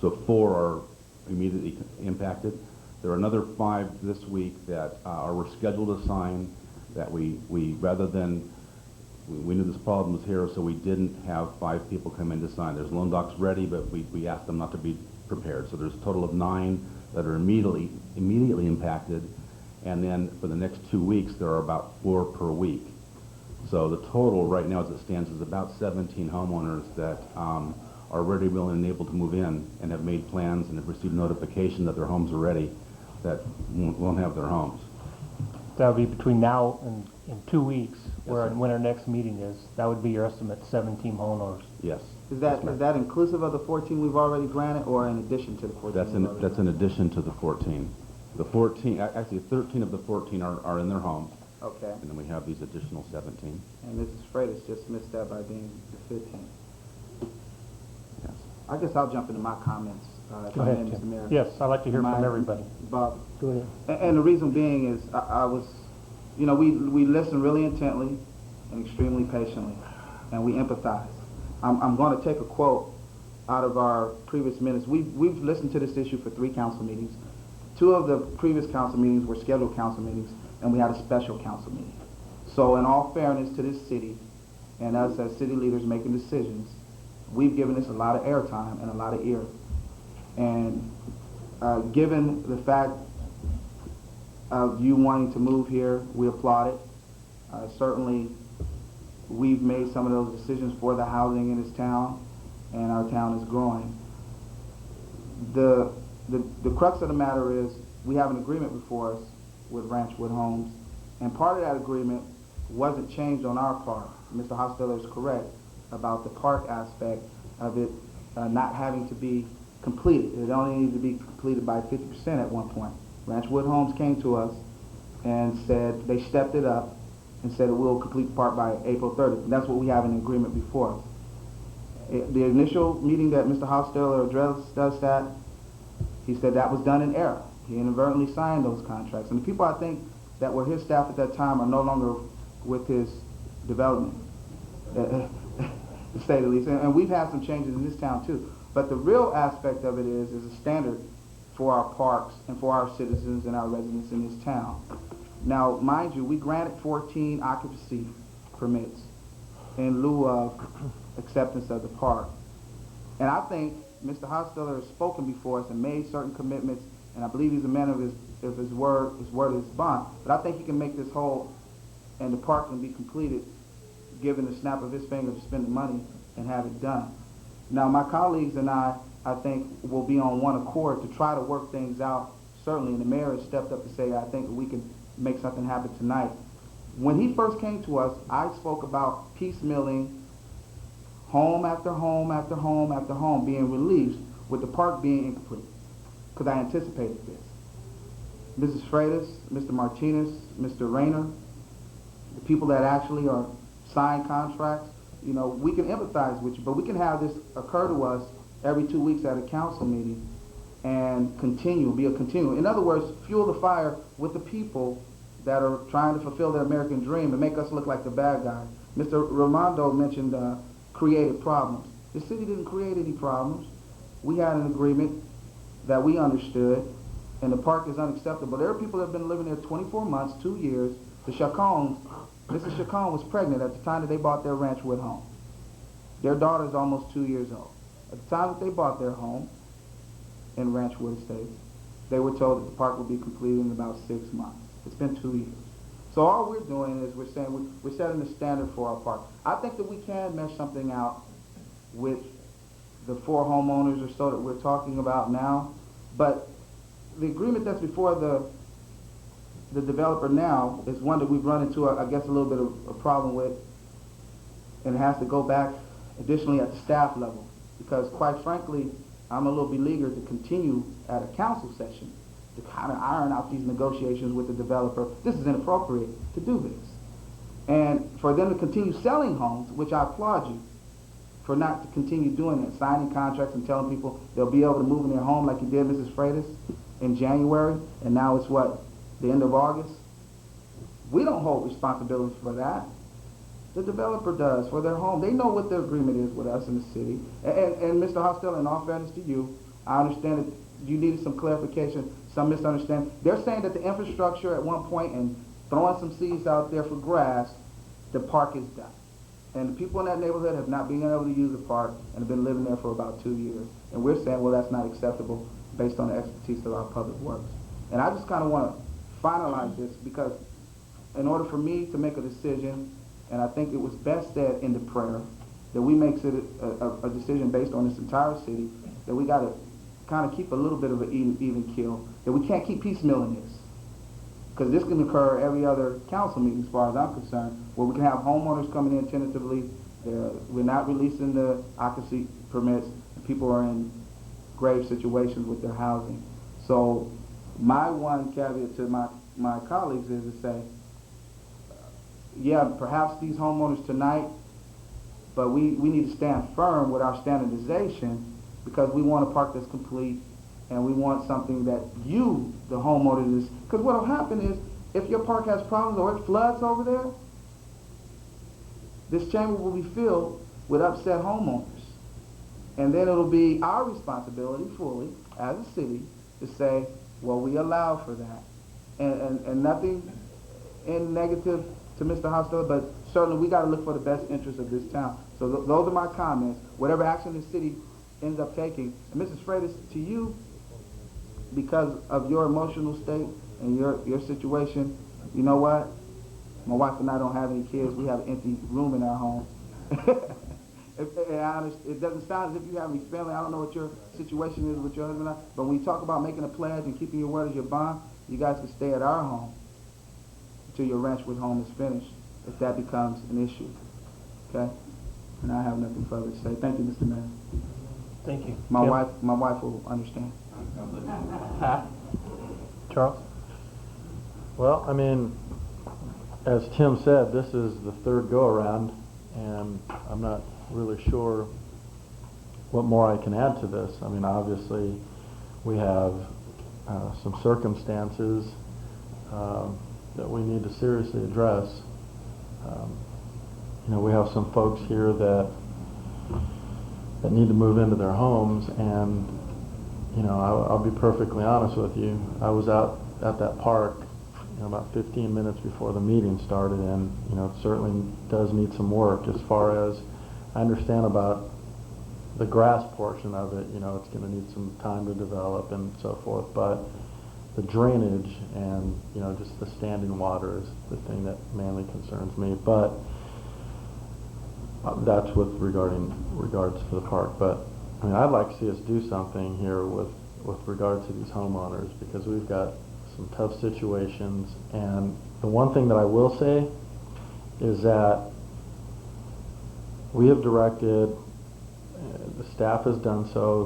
M: So 4 are immediately impacted. There are another 5 this week that were scheduled to sign that we rather than, we knew this problem was here, so we didn't have 5 people come in to sign. There's loan docs ready, but we asked them not to be prepared. So there's a total of 9 that are immediately impacted. And then for the next 2 weeks, there are about 4 per week. So the total right now as it stands is about 17 homeowners that are ready, willing, and able to move in and have made plans and have received notification that their homes are ready, that won't have their homes.
A: That would be between now and in 2 weeks, when our next meeting is. That would be your estimate, 17 homeowners.
M: Yes.
E: Is that inclusive of the 14 we've already granted, or in addition to the 14?
M: That's in addition to the 14. The 14, actually 13 of the 14 are in their homes.
E: Okay.
M: And then we have these additional 17.
E: And Mrs. Freitas just missed that by being the 15.
M: Yes.
E: I guess I'll jump into my comments.
A: Go ahead,
E: Mr.
A: Tim.
E: Mayor.
A: Yes, I'd like to hear from everybody.
E: Bob.
C: Go ahead.
E: And the reason being is I was, you know, we listened really intently and extremely patiently, and we empathize. I'm going to take a quote out of our previous minutes. We've listened to this issue for 3 council meetings. 2 of the previous council meetings were scheduled council meetings, and we had a special council meeting. So in all fairness to this city, and us as city leaders making decisions, we've given this a lot of airtime and a lot of ear. And given the fact of you wanting to move here, we applaud it. Certainly, we've made some of those decisions for the housing in this town, and our town is growing. The crux of the matter is we have an agreement before us with Ranchwood Homes, and part of that agreement wasn't changed on our part. Mr. Hostetler is correct about the park aspect of it not having to be completed. It only needed to be completed by 50% at one point. Ranchwood Homes came to us and said they stepped it up and said we'll complete the park by April 30th. And that's what we have in the agreement before us. The initial meeting that Mr. Hostetler addressed us at, he said that was done in error. He inadvertently signed those contracts. And the people I think that were his staff at that time are no longer with his development, to say the least. And we've had some changes in this town too. But the real aspect of it is a standard for our parks and for our citizens and our residents in this town. Now, mind you, we granted 14 occupancy permits in lieu of acceptance of the park. And I think Mr. Hostetler has spoken before us and made certain commitments, and I believe he's a man of his word is bond. But I think he can make this whole, and the park can be completed, given the snap of his finger to spend the money and have it done. Now, my colleagues and I think, will be on one accord to try to work things out. Certainly, and the mayor has stepped up to say, I think we can make something happen tonight. When he first came to us, I spoke about piecemealing home after home after home after home being released, with the park being incomplete, because I anticipated this. Mrs. Freitas, Mr. Martinez, Mr. Rayner, the people that actually are signed contracts, you know, we can empathize with you, but we can have this occur to us every 2 weeks at a council meeting and be a continuum. In other words, fuel the fire with the people that are trying to fulfill their American dream and make us look like the bad guy. Mr. Raimondo mentioned created problems. The city didn't create any problems. We had an agreement that we understood, and the park is unacceptable. There are people that have been living there 24 months, 2 years. The Chacones, Mrs. Chacon was pregnant at the time that they bought their Ranchwood home. Their daughter's almost 2 years old. At the time that they bought their home in Ranchwood Estates, they were told that the park would be completed in about 6 months. It's been 2 years. So all we're doing is we're saying we're setting the standard for our park. I think that we can mesh something out with the 4 homeowners or so that we're talking about now, but the agreement that's before the developer now is one that we've run into, I guess, a little bit of a problem with, and it has to go back additionally at the staff level, because quite frankly, I'm a little beleaguered to continue at a council session to kind of iron out these negotiations with the developer. This is inappropriate to do this. And for them to continue selling homes, which I applaud you for not to continue doing it, signing contracts and telling people they'll be able to move in their home like you did, Mrs. Freitas, in January, and now it's what, the end of August? We don't hold responsibility for that. The developer does for their home. They know what their agreement is with us in the city. And Mr. Hostel, in all fairness to you, I understand that you needed some clarification, some misunderstanding. They're saying that the infrastructure at one point and throwing some seeds out there for grass, the park is done. And the people in that neighborhood have not been able to use the park and have been living there for about 2 years. And we're saying, well, that's not acceptable based on the expertise of our public works. And I just kind of want to finalize this, because in order for me to make a decision, and I think it was best said in the prayer, that we make it a decision based on this entire city, that we got to kind of keep a little bit of an even keel, that we can't keep piecemealing this. Because this can occur every other council meeting, as far as I'm concerned, where we can have homeowners coming in tentatively, we're not releasing the occupancy permits, and people are in grave situations with their housing. So my one caveat to my colleagues is to say, yeah, perhaps these homeowners tonight, but we need to stand firm with our standardization, because we want a park that's complete, and we want something that you, the homeowner, is, because what will happen is, if your park has problems or it floods over there, this chamber will be filled with upset homeowners. And then it'll be our responsibility fully, as a city, to say, well, we allow for that. And nothing in negative to Mr. Hostel, but certainly we got to look for the best interest of this town. So those are my comments. Whatever action the city ends up taking. And Mrs. Freitas, to you, because of your emotional state and your situation, you know what? My wife and I don't have any kids. We have an empty room in our home. It doesn't sound as if you have any family. I don't know what your situation is with your husband, but when you talk about making a pledge and keeping your word as your bond, you guys can stay at our home until your Ranchwood home is finished, if that becomes an issue. Okay? And I have nothing further to say. Thank you, Mr. Mayor.
A: Thank you.
E: My
A: Tim?
E: wife will understand.
A: Charles?
H: Well, I mean, as Tim said, this is the third go-around, and I'm not really sure what more I can add to this. I mean, obviously, we have some circumstances that we need to seriously address. You know, we have some folks here that need to move into their homes, and you know, I'll be perfectly honest with you. I was out at that park, you know, about 15 minutes before the meeting started, and you know, it certainly does need some work. As far as I understand about the grass portion of it, you know, it's going to need some time to develop and so forth. But the drainage and you know, just the standing water is the thing that mainly concerns me. But that's with regards to the park. But I mean, I'd like to see us do something here with regard to these homeowners, because we've got some tough situations. And the one thing that I will say is that we have directed, the staff has done so,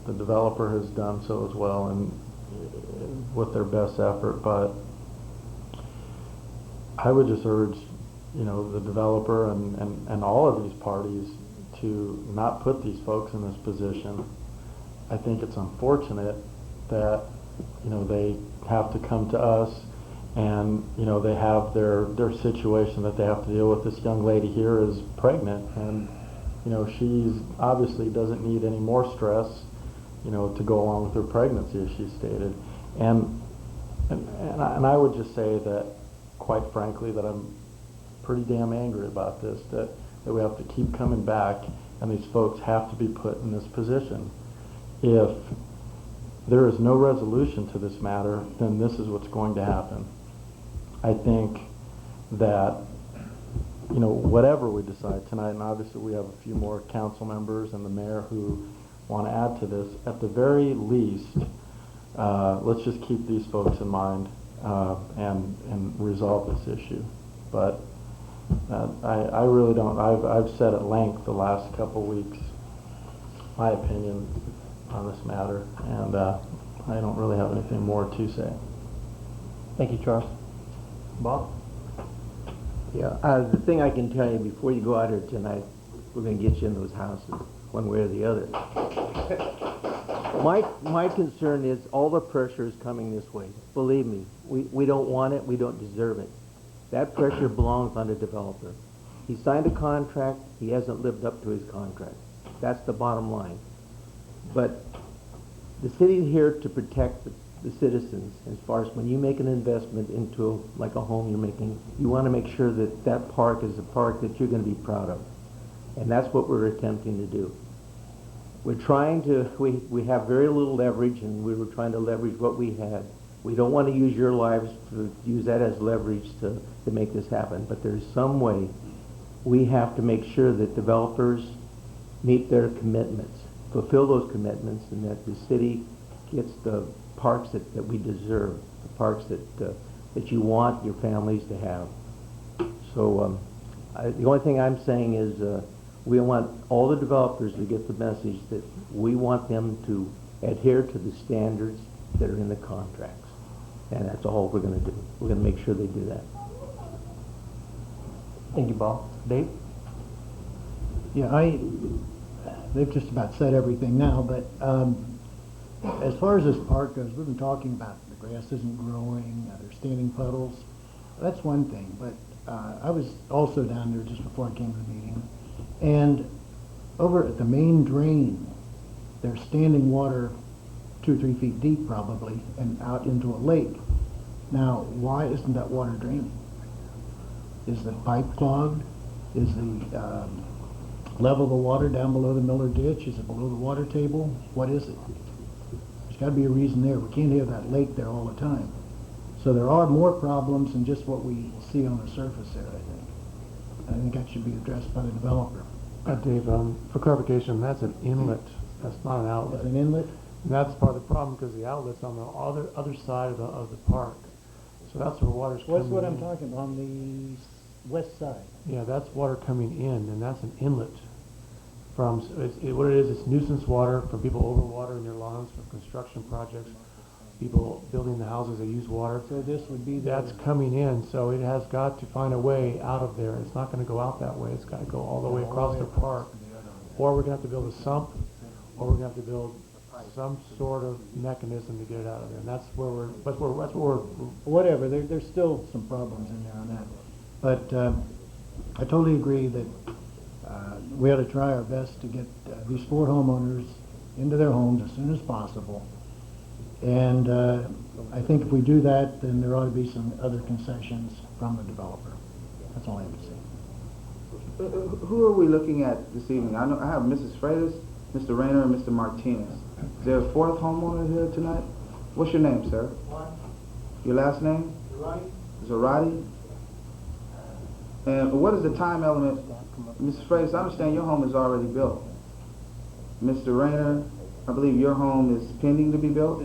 H: the developer has done so as well, and with their best effort. But I would just urge, you know, the developer and all of these parties to not put these folks in this position. I think it's unfortunate that, you know, they have to come to us, and you know, they have their situation that they have to deal with. This young lady here is pregnant, and You know, she's obviously doesn't need any more stress, you know, to go along with her pregnancy, as she stated. And I would just say that, quite frankly, that I'm pretty damn angry about this, that we have to keep coming back and these folks have to be put in this position. If there is no resolution to this matter, then this is what's going to happen. I think that, you know, whatever we decide tonight, and obviously we have a few more council members and the mayor who want to add to this, at the very least, let's just keep these folks in mind and resolve this issue. But I really don't. I've said at length the last couple weeks my opinion on this matter, and I don't really have anything more to say.
A: Thank you, Charles. Bob?
Q: Yeah, the thing I can tell you before you go out here tonight, we're going to get you in those houses, one way or the other. My concern is all the pressure is coming this way. Believe me, we don't want it, we don't deserve it. That pressure belongs on the developer. He signed a contract, he hasn't lived up to his contract. That's the bottom line. But the city's here to protect the citizens as far as when you make an investment into like a home you're making, you want to make sure that that park is a park that you're going to be proud of. And that's what we're attempting to do. We're trying to, we have very little leverage, and we were trying to leverage what we had. We don't want to use your lives to use that as leverage to make this happen, but there's some way we have to make sure that developers meet their commitments, fulfill those commitments, and that the city gets the parks that we deserve, the parks that you want your families to have. So the only thing I'm saying is we want all the developers to get the message that we want them to adhere to the standards that are in the contracts. And that's all we're going to do. We're going to make sure they do that.
A: Thank you, Bob. Dave?
C: Yeah, they've just about said everything now, but as far as this park goes, we've been talking about the grass isn't growing, there's standing puddles. That's one thing, but I was also down there just before I came to the meeting, and over at the main drain, there's standing water 2 or 3 feet deep probably, and out into a lake. Now, why isn't that water draining? Is the pipe clogged? Is the level of the water down below the Miller ditch? Is it below the water table? What is it? There's got to be a reason there. We can't have that lake there all the time. So there are more problems than just what we see on the surface there, I think. And I think that should be addressed by the developer.
H: Dave, for clarification, that's an inlet. That's not an outlet.
C: It's an inlet?
H: And that's part of the problem because the outlet's on the other side of the park. So that's where water's coming in.
C: What's what I'm talking about, on the west side?
H: Yeah, that's water coming in, and that's an inlet. From what it is, it's nuisance water from people overwatering their lawns for construction projects, people building the houses that use water.
C: So this would be
H: that's coming in, so it has got to find a way out of there. It's not going to go out that way. It's got to go all the way across the park. Or we're going to have to build a sump, or we're going to have to build some sort of mechanism to get it out of there. And that's where we're
C: whatever. There's still some problems in there on that. But I totally agree that we ought to try our best to get these 4 homeowners into their homes as soon as possible. And I think if we do that, then there ought to be some other concessions from the developer. That's all I have to say.
E: Who are we looking at this evening? I know I have Mrs. Freitas, Mr. Rayner, and Mr. Martinez. Is there a 4th homeowner here tonight? What's your name, sir? Your last name? Zarati. And what is the time element? Mrs. Freitas, I understand your home is already built. Mr. Rayner, I believe your home is pending to be built?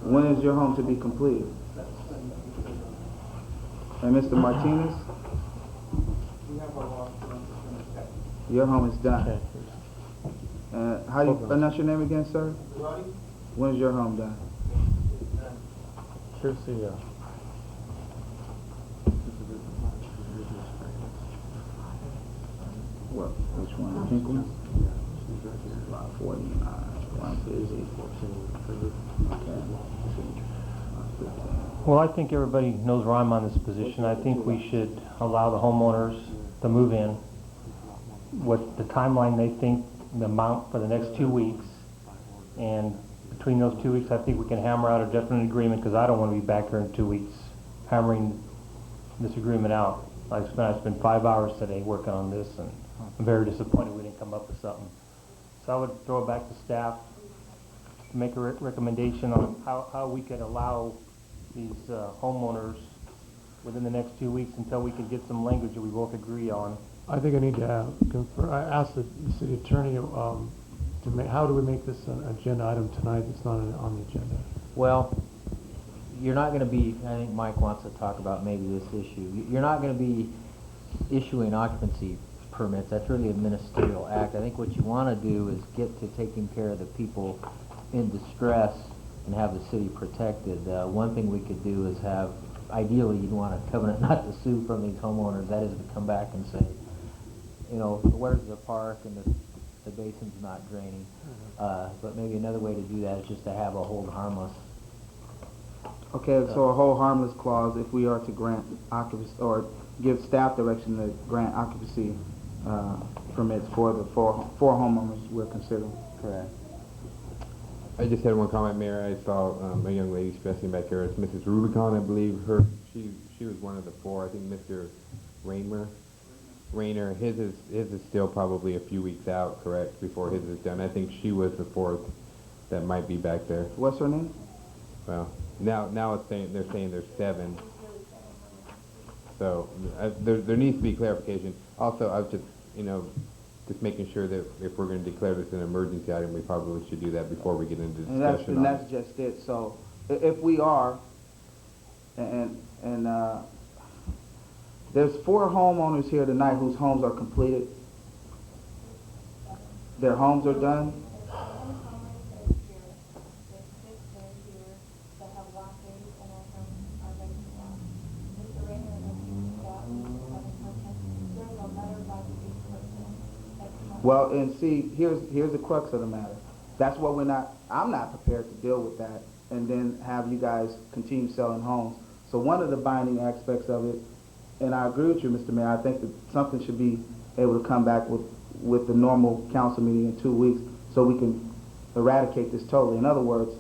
E: When is your home to be completed? And Mr. Martinez? Your home is done. How do you pronounce your name again, sir? When is your home done?
H: Here's the
E: What? Which one? Pink one? Lot 49. One busy.
A: Well, I think everybody knows where I'm on this position. I think we should allow the homeowners to move in, what the timeline they think, the amount for the next 2 weeks, and between those 2 weeks, I think we can hammer out a definite agreement, because I don't want to be back here in 2 weeks hammering this agreement out. I spent 5 hours today working on this, and I'm very disappointed we didn't come up with something. So I would throw it back to staff to make a recommendation on how we could allow these homeowners within the next 2 weeks until we can get some language that we both agree on.
H: I think I need to I asked the city attorney, how do we make this an agenda item tonight that's not on the agenda?
D: Well, you're not going to be, I think Mike wants to talk about maybe this issue. You're not going to be issuing occupancy permits. That's really a ministerial act. I think what you want to do is get to taking care of the people in distress and have the city protected. One thing we could do is have, ideally you'd want a covenant not to sue from these homeowners. That is to come back and say, you know, where's the park and the basin's not draining. But maybe another way to do that is just to have a hold harmless.
E: Okay, so a hold harmless clause if we are to grant occupancy, or give staff direction to grant occupancy permits for the four homeowners we're considering.
D: Correct.
G: I just had one comment, Mayor. I saw a young lady expressing back here. It's Mrs. Rubicon, I believe. She was one of the four. I think Mr. Rayner. His is still probably a few weeks out, correct? Before his is done. I think she was the fourth that might be back there.
E: What's her name?
G: Well, now it's saying they're saying there's 7. So there needs to be clarification. Also, I was just making sure that if we're going to declare this an emergency item, we probably should do that before we get into discussion.
E: And that's just it. So if we are, and there's 4 homeowners here tonight whose homes are completed. Their homes are done. Well, and see, here's the crux of the matter. That's what I'm not prepared to deal with that and then have you guys continue selling homes. So one of the binding aspects of it, and I agree with you, Mr. Mayor, I think that something should be able to come back with the normal council meeting in 2 weeks so we can eradicate this totally. In other words,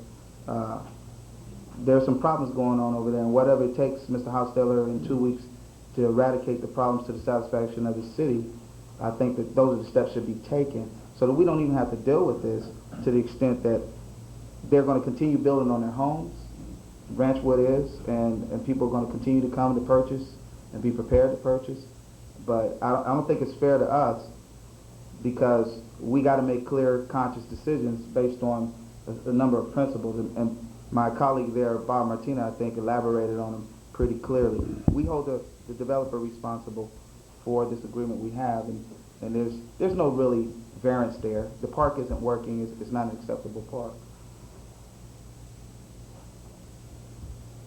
E: there's some problems going on over there, and whatever it takes, Mr. Hausteller, in 2 weeks to eradicate the problems to the satisfaction of the city, I think that those are the steps should be taken so that we don't even have to deal with this to the extent that they're going to continue building on their homes, Ranchwood is, and people are going to continue to come to purchase and be prepared to purchase. But I don't think it's fair to us because we got to make clear, conscious decisions based on a number of principles. And my colleague there, Bob Martina, I think, elaborated on them pretty clearly. We hold the developer responsible for this agreement we have, and there's no really variance there. The park isn't working. It's not an acceptable park.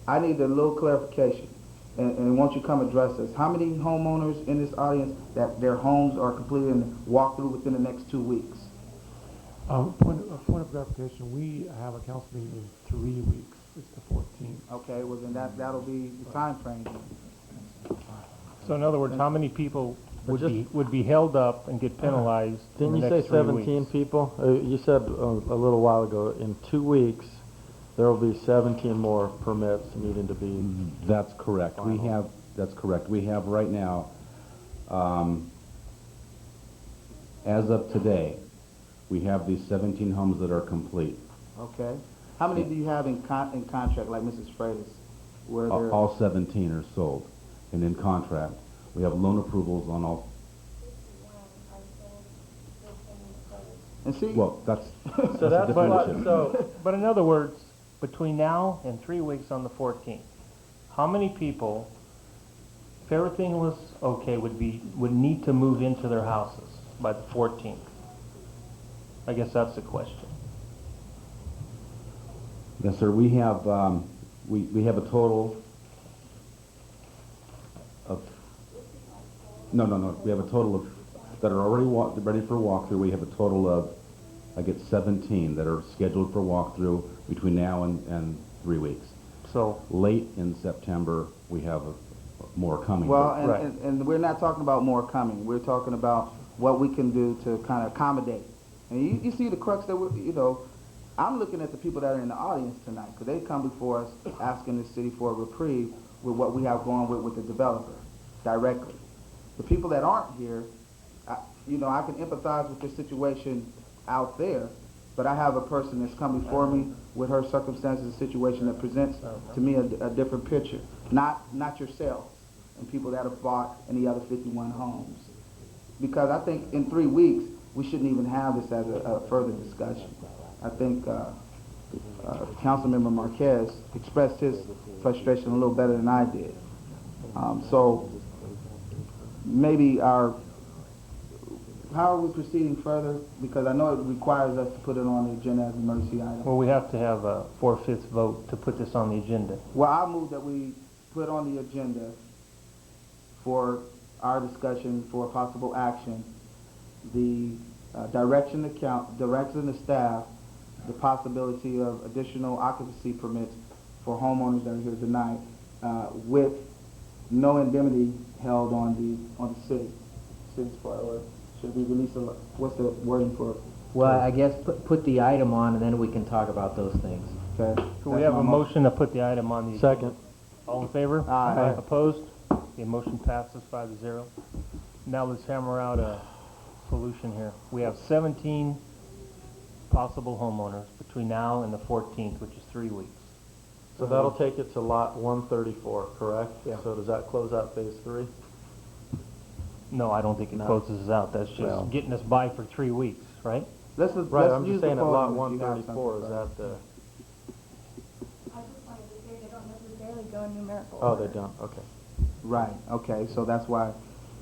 E: I need a little clarification, and won't you come address this? How many homeowners in this audience that their homes are completed and walk through within the next 2 weeks?
H: Point of clarification, we have a council meeting in 3 weeks. It's the 14th.
E: Okay, well then that'll be the time frame.
A: So in other words, how many people would be held up and get penalized in
B: Didn't
A: the
B: you
A: next
B: say
A: 3
B: 17
A: weeks?
B: people? You said a little while ago, in 2 weeks, there will be 17 more permits needing to be.
M: That's correct. That's correct. We have right now, as of today, we have these 17 homes that are complete.
E: Okay. How many do you have in contract, like Mrs. Freitas? Where they're
M: All 17 are sold and in contract. We have loan approvals on all.
E: And see,
M: well, that's
B: So that's
M: a different
B: what,
M: issue.
B: so,
A: But in other words, between now and 3 weeks on the 14th, how many people, if everything was okay, would need to move into their houses by the 14th? I guess that's the question.
M: Yes, sir. We have we have a total of no. We have a total of that are already ready for walkthrough. We have a total of 17 that are scheduled for walkthrough between now and 3 weeks.
A: So
M: late in September, we have more coming.
E: Well,
M: but-
E: and we're not talking about more coming. We're talking about what we can do to kind of accommodate. And you see the crux that I'm looking at the people that are in the audience tonight, because they come before us asking the city for a reprieve with what we have going with the developer directly. The people that aren't here, I can empathize with their situation out there, but I have a person that's come before me with her circumstances, a situation that presents to me a different picture. Not yourselves and people that have bought any other 51 homes. Because I think in 3 weeks, we shouldn't even have this as a further discussion. I think Councilmember Marquez expressed his frustration a little better than I did. So maybe how are we proceeding further? Because I know it requires us to put it on the agenda as an emergency item.
A: Well, we have to have a 4/5 vote to put this on the agenda.
E: Well, I move that we put on the agenda for our discussion for possible action, the direction the staff, the possibility of additional occupancy permits for homeowners that are here tonight, with no indemnity held on the city's part. Or should we release what's the wording for?
D: Well, I guess put the item on, and then we can talk about those things.
E: Okay.
A: So we have a motion to put the item on the agenda.
H: Second.
A: All in favor?
E: Aye.
A: Opposed? The motion passes 5-0. Now let's hammer out a solution here. We have 17 possible homeowners between now and the 14th, which is 3 weeks.
R: So that'll take it to lot 134, correct?
E: Yeah.
R: So does that close out phase 3?
A: No, I don't think it closes us out. That's just
R: Well-
A: getting us by for 3 weeks, right?
E: Let's
R: Right, I'm
E: use
R: just saying
E: the
R: at lot
E: phone if you have
R: 134, is
E: something.
R: that the,
K: I just wanted to say they don't necessarily go in numerical
R: oh,
K: order.
R: they don't, okay.
E: Right, okay, so that's why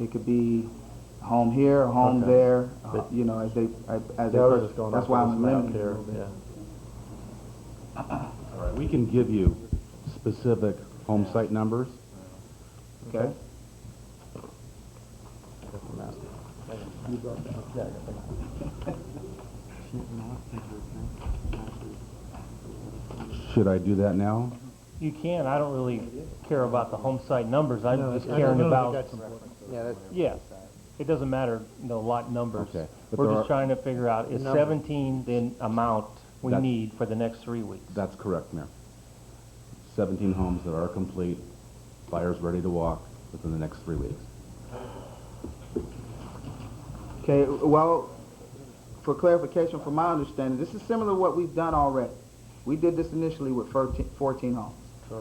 E: it could be a home here, a home
R: Okay.
E: there,
R: But-
E: as they
R: Yeah, I was just going
E: that's
R: off
E: why
R: of
E: I'm
R: this map
E: limiting it a
R: here,
E: little bit.
R: yeah.
M: All right, we can give you specific home site numbers.
E: Okay?
M: Should I do that now?
A: You can. I don't really care about the home site numbers. I'm just
C: I
A: caring
C: don't
A: about,
C: think that's important.
A: yeah, it doesn't matter, lot numbers.
M: Okay, but
A: We're
M: there
A: just
M: are-
A: trying to figure out, is
R: Number.
A: 17 the amount we
M: That's-
A: need for the next 3 weeks?
M: That's correct, Mayor. 17 homes that are complete, buyers ready to walk within the next 3 weeks.
E: Okay, well, for clarification, from my understanding, this is similar to what we've done already. We did this initially with 14 homes,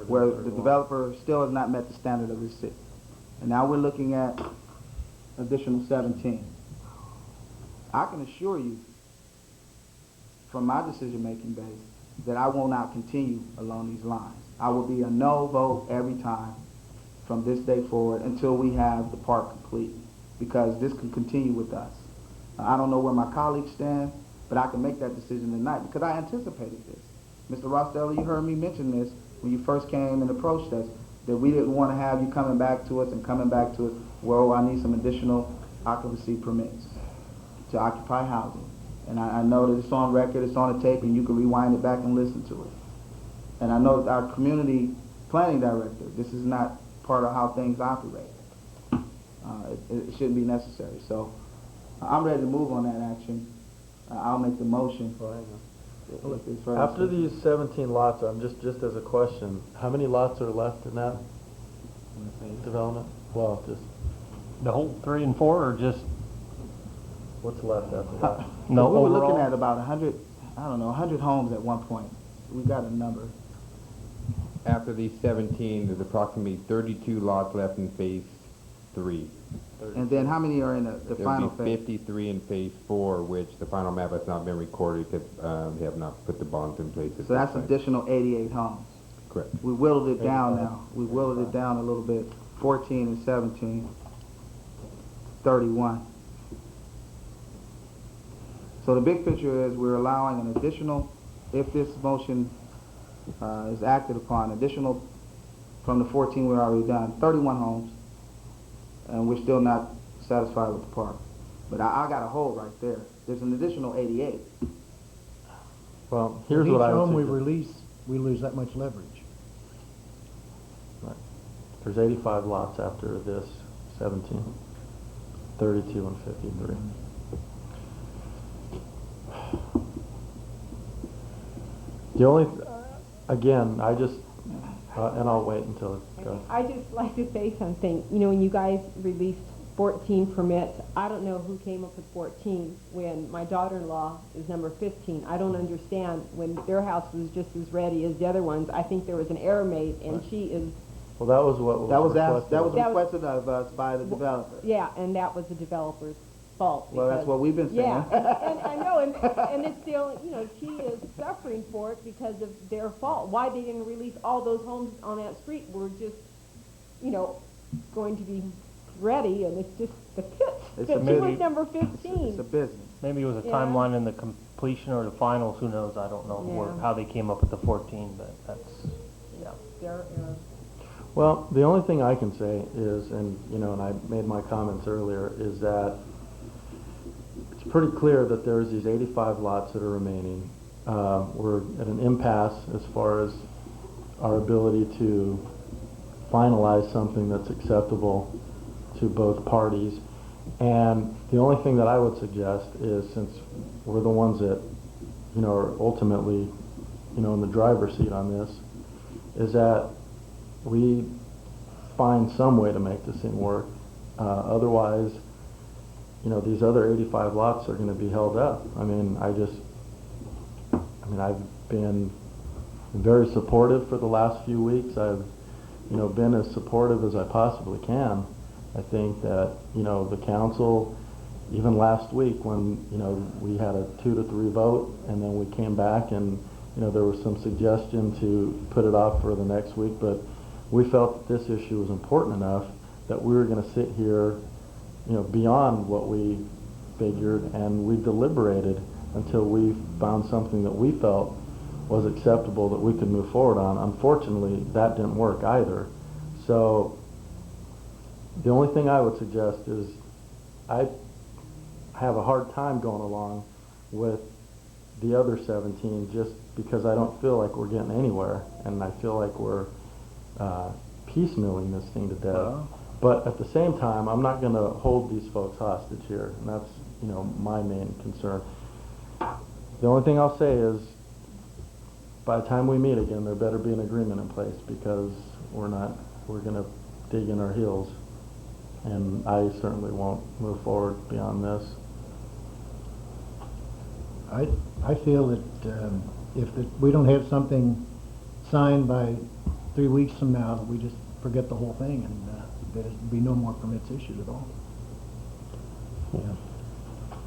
E: where the developer still has not met the standard of the city. And now we're looking at additional 17. I can assure you, from my decision-making base, that I will not continue along these lines. I will be a no vote every time from this day forward until we have the park complete, because this can continue with us. I don't know where my colleagues stand, but I can make that decision tonight because I anticipated this. Mr. Rostelli, you heard me mention this when you first came and approached us, that we didn't want to have you coming back to us, well, I need some additional occupancy permits to occupy housing. And I know that it's on record, it's on the tape, and you can rewind it back and listen to it. And I know that our community planning director, this is not part of how things operate. It shouldn't be necessary. So I'm ready to move on that action. I'll make the motion.
R: After these 17 lots, just as a question, how many lots are left in that development? Well, just,
A: The whole 3 and 4, or just,
R: what's left after that?
A: no,
E: we were
A: overall?
E: looking at about 100 homes at one point. We got a number.
G: After these 17, there's approximately 32 lots left in phase 3.
E: And then how many are in the final
G: There'll be
E: phase?
G: 53 in phase 4, which the final map has not been recorded because they have not put the bonds in place. at
E: So that's
G: this time.
E: additional 88 homes.
G: Correct.
E: We whittled it down now. We whittled it down a little bit. 14 and 17, 31. So the big picture is we're allowing an additional, if this motion is acted upon, additional from the 14 we've already done, 31 homes, and we're still not satisfied with the park. But I got a hole right there. There's an additional 88.
R: Well, here's what I
C: Each
R: would
C: home we
R: suggest.
C: release, we lose that much leverage.
R: There's 85 lots after this 17, 32 and 53. The only, again, I just, and I'll wait until it goes.
S: I'd just like to say something. You know, when you guys released 14 permits, I don't know who came up with 14 when my daughter-in-law is number 15. I don't understand when their house was just as ready as the other ones. I think there was an error made, and she is...
R: Well, that was what was requested.
E: That was requested of us by the developer.
S: Yeah, and that was the developer's fault.
E: Well, that's what we've been saying.
S: Yeah, and I know, and it's still, you know, she is suffering for it because of their fault. Why they didn't release all those homes on that street were just, you know, going to be ready, and it's just the pits.
E: It's
S: But
E: a
S: she
E: business.
S: was number 15.
E: It's a business.
A: Maybe it was a
S: Yeah.
A: timeline in the completion or the finals, who knows, I don't know
S: Yeah.
A: how they came up with the 14, but that's, yeah.
S: Their error.
R: Well, the only thing I can say is, and you know, and I made my comments earlier, is that it's pretty clear that there's these 85 lots that are remaining. We're at an impasse as far as our ability to finalize something that's acceptable to both parties. And the only thing that I would suggest is, since we're the ones that, you know, are ultimately, you know, in the driver's seat on this, is that we find some way to make this thing work. Otherwise, you know, these other 85 lots are going to be held up. I mean, I've been very supportive for the last few weeks. I've, you know, been as supportive as I possibly can. I think that, you know, the council, even last week when, you know, we had a 2-3 vote, and then we came back and, you know, there was some suggestion to put it off for the next week, but we felt that this issue was important enough that we were going to sit here, you know, beyond what we figured, and we deliberated until we found something that we felt was acceptable that we could move forward on. Unfortunately, that didn't work either. So the only thing I would suggest is I have a hard time going along with the other 17 just because I don't feel like we're getting anywhere, and I feel like we're piecemealing this thing to death. But at the same time, I'm not going to hold these folks hostage here, and that's, you know, my main concern. The only thing I'll say is, by the time we meet again, there better be an agreement in place, because we're going to dig in our heels, and I certainly won't move forward beyond this.
C: I feel that if we don't have something signed by 3 weeks from now, that we just forget the whole thing, and there'll be no more permits issued at all.
Q: Yeah.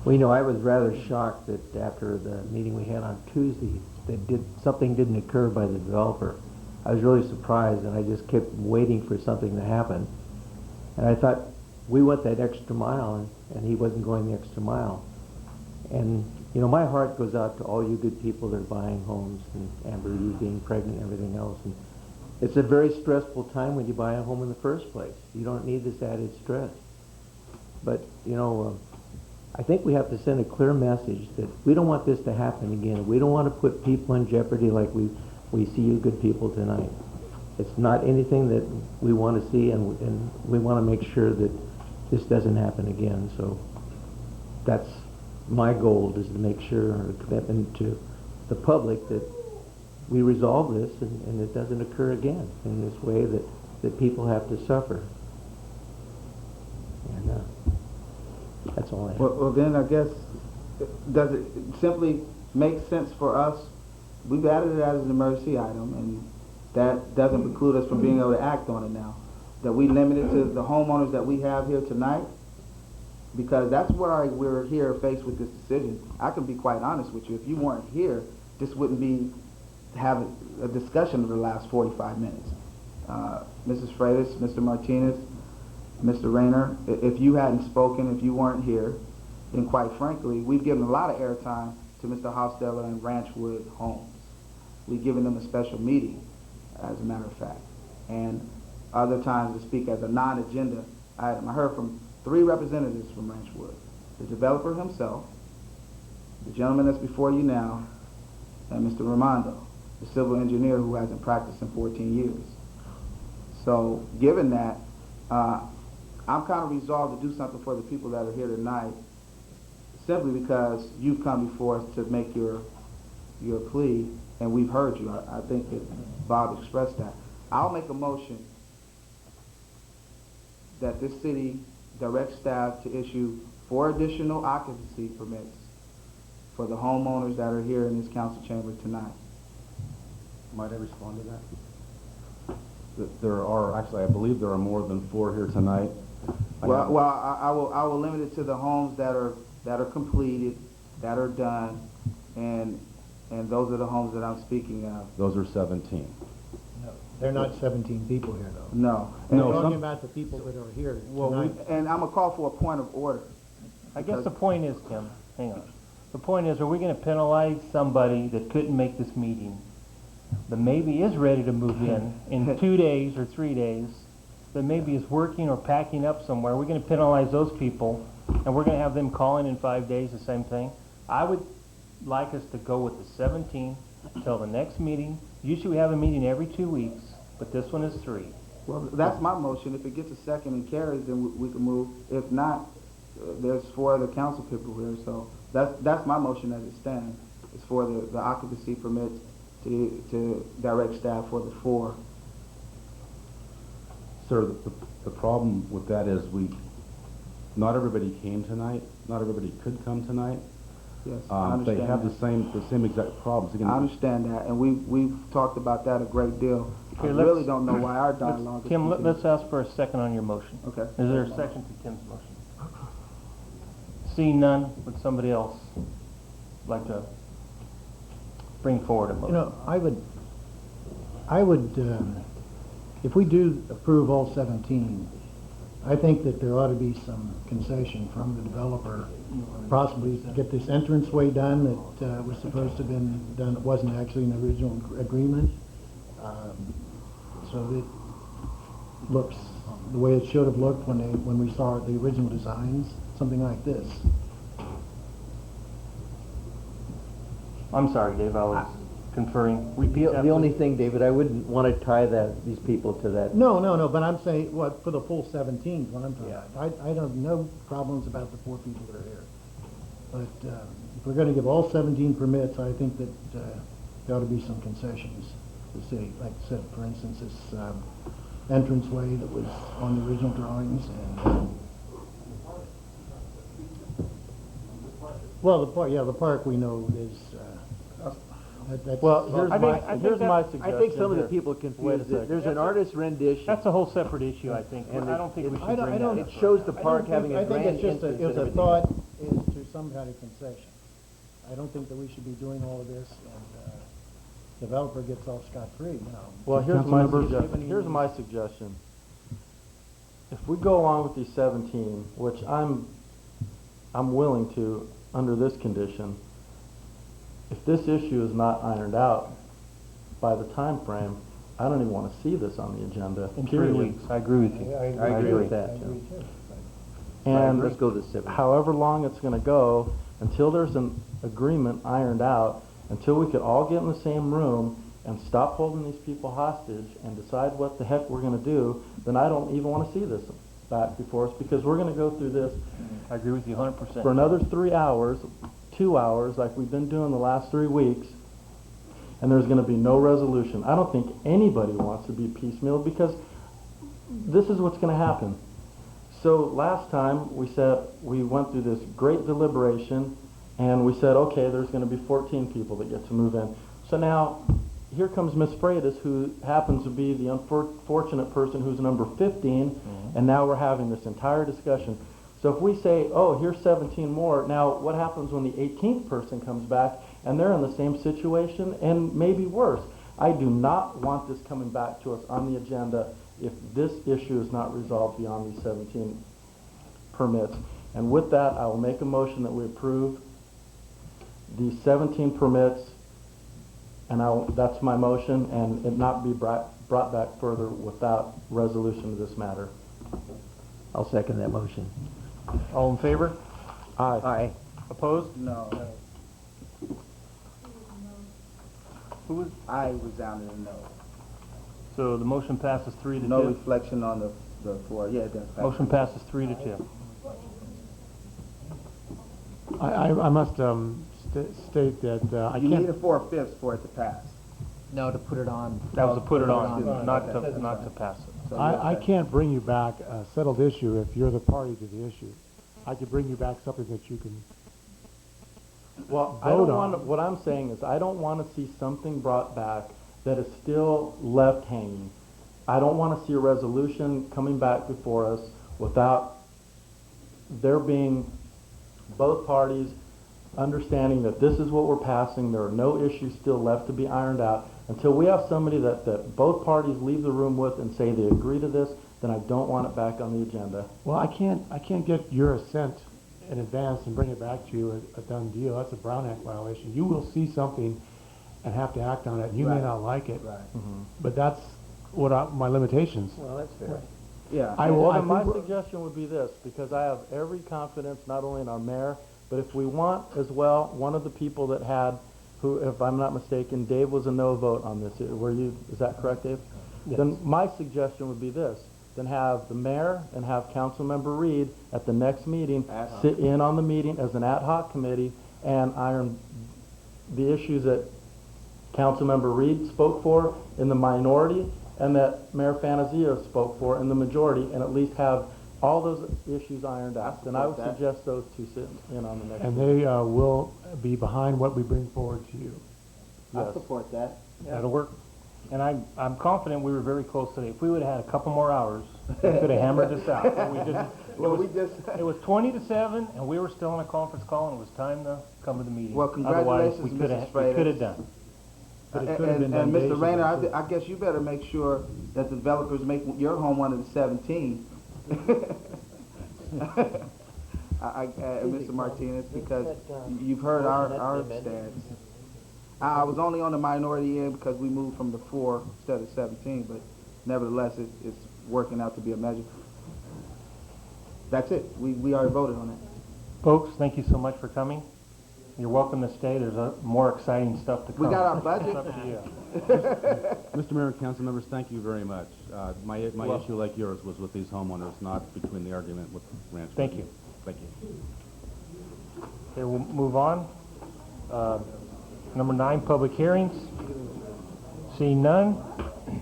Q: Well, you know, I was rather shocked that after the meeting we had on Tuesday, that something didn't occur by the developer. I was really surprised, and I just kept waiting for something to happen. And I thought, we went that extra mile, and he wasn't going the extra mile. And, you know, my heart goes out to all you good people that are buying homes, and Amber, you being pregnant and everything else. And it's a very stressful time when you buy a home in the first place. You don't need this added stress. But, you know, I think we have to send a clear message that we don't want this to happen again. We don't want to put people in jeopardy like we see you good people tonight. It's not anything that we want to see, and we want to make sure that this doesn't happen again. So that's my goal, is to make sure, or a commitment to the public, that we resolve this and it doesn't occur again in this way that people have to suffer. And that's all I have.
E: Well, then I guess, does it simply make sense for us? We've added it as an emergency item, and that doesn't preclude us from being able to act on it now. That we limit it to the homeowners that we have here tonight, because that's where we're here faced with this decision. I can be quite honest with you. If you weren't here, this wouldn't be having a discussion of the last 45 minutes. Mrs. Freitas, Mr. Martinez, Mr. Rayner, if you hadn't spoken, if you weren't here, then quite frankly, we've given a lot of airtime to Mr. Hofstetter and Ranchwood Homes. We've given them a special meeting, as a matter of fact, and other times to speak as a non-agenda item. I heard from 3 representatives from Ranchwood: the developer himself, the gentleman that's before you now, and Mr. Raimondo, the civil engineer who hasn't practiced in 14 years. So, given that, I'm kind of resolved to do something for the people that are here tonight, simply because you've come before us to make your plea, and we've heard you. I think that Bob expressed that. I'll make a motion that this city directs staff to issue 4 additional occupancy permits for the homeowners that are here in this council chamber tonight.
M: Might I respond to that? There are, actually, I believe there are more than 4 here tonight.
E: Well, I will limit it to the homes that are completed, that are done, and those are the homes that I'm speaking of.
M: Those are 17.
C: No, they're not 17 people here, though.
E: No.
C: We're talking about the people that are here tonight.
E: And I'm gonna call for a point of order.
A: I guess the point is, Tim, hang on. The point is, are we gonna penalize somebody that couldn't make this meeting, that maybe is ready to move in 2 days or 3 days, that maybe is working or packing up somewhere? We're gonna penalize those people, and we're gonna have them calling in 5 days, the same thing? I would like us to go with the 17 till the next meeting. Usually we have a meeting every 2 weeks, but this one is 3.
E: Well, that's my motion. If it gets a second and carries, then we can move. If not, there's 4 other council people here, so that's my motion as it stands. It's for the occupancy permits to direct staff for the 4.
M: Sir, the problem with that is not everybody came tonight. Not everybody could come tonight.
E: Yes, I understand
M: they have
E: that.
M: the same exact problems. Again,
E: I understand that, and we've talked about that a great deal.
A: Okay,
E: I really don't know why our dialogue is
A: Tim,
E: continuing.
A: let's ask for a second on your motion.
E: Okay.
A: Is there a second to Tim's motion? Seeing none, would somebody else like to bring forward a motion?
C: You know, I would, if we do approve all 17, I think that there ought to be some concession from the developer, possibly to get this entranceway done that was supposed to have been done. It wasn't actually in the original agreement. So it looks the way it should have looked when we saw the original designs, something like this.
A: I'm sorry, Dave, I was conferring.
Q: The only thing, David, I wouldn't want to tie these people to that.
C: No, but I'm saying, what, for the full 17 is what I'm talking about. I don't have no problems about the 4 people that are here. But if we're going to give all 17 permits, I think that there ought to be some concessions to the city. Like I said, for instance, this entranceway that was on the original drawings. And well, the park we know is...
Q: Well,
C: here's my suggestion.
Q: I think some of the people confused it. There's an artist rendition.
A: That's a whole separate issue, I think.
Q: And
A: I don't think we should bring that.
Q: It shows the park having a grand
C: I think it's just
Q: entrance and
C: a thought is to some kind of concession. I don't think that we should be doing all of this and developer gets off scot-free, you know.
R: Well, here's my suggestion. If we go along with these 17, which I'm willing to under this condition, if this issue is not ironed out by the time frame, I don't even want to see this on the agenda.
A: In 3 weeks, I agree with you.
Q: I agree with that.
R: And
Q: let's go to 7.
R: However long it's going to go, until there's an agreement ironed out, until we could all get in the same room and stop holding these people hostage and decide what the heck we're going to do, then I don't even want to see this back before us, because we're going to go through this.
A: I agree with you 100%.
R: For another 3 hours, 2 hours, like we've been doing the last 3 weeks, and there's going to be no resolution. I don't think anybody wants to be piecemeal, because this is what's going to happen. So last time we went through this great deliberation, and we said, okay, there's going to be 14 people that get to move in. So now, here comes Miss Freitas, who happens to be the unfortunate person who's number 15, and now we're having this entire discussion. So if we say, oh, here's 17 more, now what happens when the 18th person comes back and they're in the same situation and maybe worse? I do not want this coming back to us on the agenda if this issue is not resolved beyond these 17 permits. And with that, I will make a motion that we approve these 17 permits, and that's my motion, and it not be brought back further without resolution of this matter.
Q: I'll second that motion.
A: All in favor?
R: Aye.
Q: Aye.
A: Opposed?
E: No.
A: Who was?
E: I was down in the no.
A: So the motion passes 3 to 2.
E: No reflection on the floor. Yeah, it does.
A: Motion passes 3 to 2.
H: I must state that I
E: You
H: can't...
E: need a 4/5 for it to pass.
D: No, to put it on.
A: That was to put it on,
E: on.
A: not
E: Okay.
A: to pass it.
E: So
H: I can't bring you back a settled issue if you're the party to the issue. I could bring you back something that you can
R: Well, I
H: vote
R: don't
H: on.
R: want, what I'm saying is, I don't want to see something brought back that is still left hanging. I don't want to see a resolution coming back before us without there being both parties understanding that this is what we're passing, there are no issues still left to be ironed out. Until we have somebody that both parties leave the room with and say they agree to this, then I don't want it back on the agenda.
H: Well, I can't get your assent in advance and bring it back to you a done deal. That's a Brown Act violation. You will see something and have to act on it. You may
E: Right.
H: not like it,
E: Right.
H: but that's what my limitations.
R: Well, that's fair.
E: Yeah.
H: I will.
R: Well,
H: I
R: then my
H: think we're-
R: suggestion would be this, because I have every confidence not only in our mayor, but if we want as well, one of the people that had, who, if I'm not mistaken, Dave was a no vote on this. Were you, is that correct, Dave?
H: Yes.
R: Then my suggestion would be this, then have the mayor and have Councilmember Reed at the next meeting
E: Ad hoc.
R: sit in on the meeting as an ad hoc committee and iron the issues that Councilmember Reed spoke for in the minority and that Mayor Fanazio spoke for in the majority, and at least have all those issues ironed out. Then I would
E: support that.
R: suggest those two sit in on the next
H: And
R: meeting.
H: they will be behind what we bring forward to you.
E: I
R: Yes.
E: support that.
A: That'll work. And I'm confident we were very close today. If we would have had a couple more hours, we could have hammered this out. But we didn't. It was 20 to 7, and we were still on a conference call, and it was time to come to the meeting.
E: Well, congratulations,
A: Otherwise, we could
E: Mrs.
A: have, we could have done.
H: But it could have been
E: And
H: done days
E: Mr. Rayner,
H: ago,
E: I guess you better make sure that the developers make your home one of the 17. Mr. Martinez, because you've heard our stance. I was only on the minority end because we moved from the 4 instead of 17, but nevertheless, it's working out to be a measure. That's it. We already voted on it.
A: Folks, thank you so much for coming. You're welcome to stay. There's more exciting stuff to come.
E: We got our budget.
A: It's up to you.
M: Mr. Mayor and council members, thank you very much. My
A: Well-
M: issue, like yours, was with these homeowners, not between the argument with Ranch.
A: Thank you.
M: Thank you.
A: Okay, we'll move on. Number 9, public hearings. Seeing none.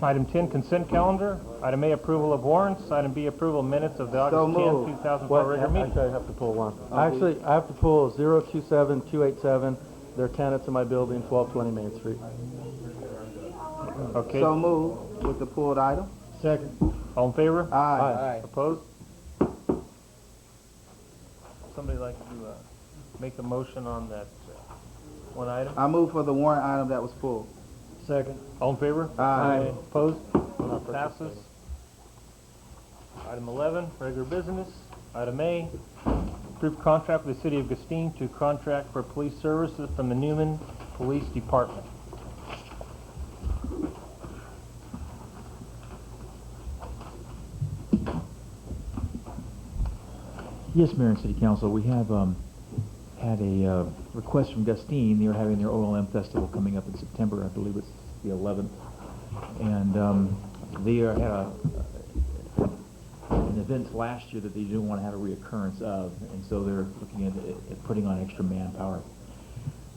A: Item 10, consent calendar. Item A, approval of warrants. Item B, approval of minutes of the August 10,
E: moved.
A: 2004 regular meeting.
R: Actually, I have to pull one. Actually, I have to pull 027287. They're tenants in my building, 1220 Main Street.
A: Okay.
E: So moved with the pulled item.
H: Second.
A: All in favor?
E: Aye.
A: Opposed? Somebody like to make a motion on that one item?
E: I move for the warrant item that was pulled.
H: Second.
A: All in favor?
E: Aye.
A: Opposed? Passes. Item 11, regular business. Item A, approve contract with the City of Gustine to contract for police services from the Newman Police Department.
J: Yes, Mayor and City Council, we have had a request from Gustine. They're having their OLM festival coming up in September. I believe it's the 11th. And they had an event last year that they didn't want to have a reoccurrence of, and so they're looking at putting on extra manpower.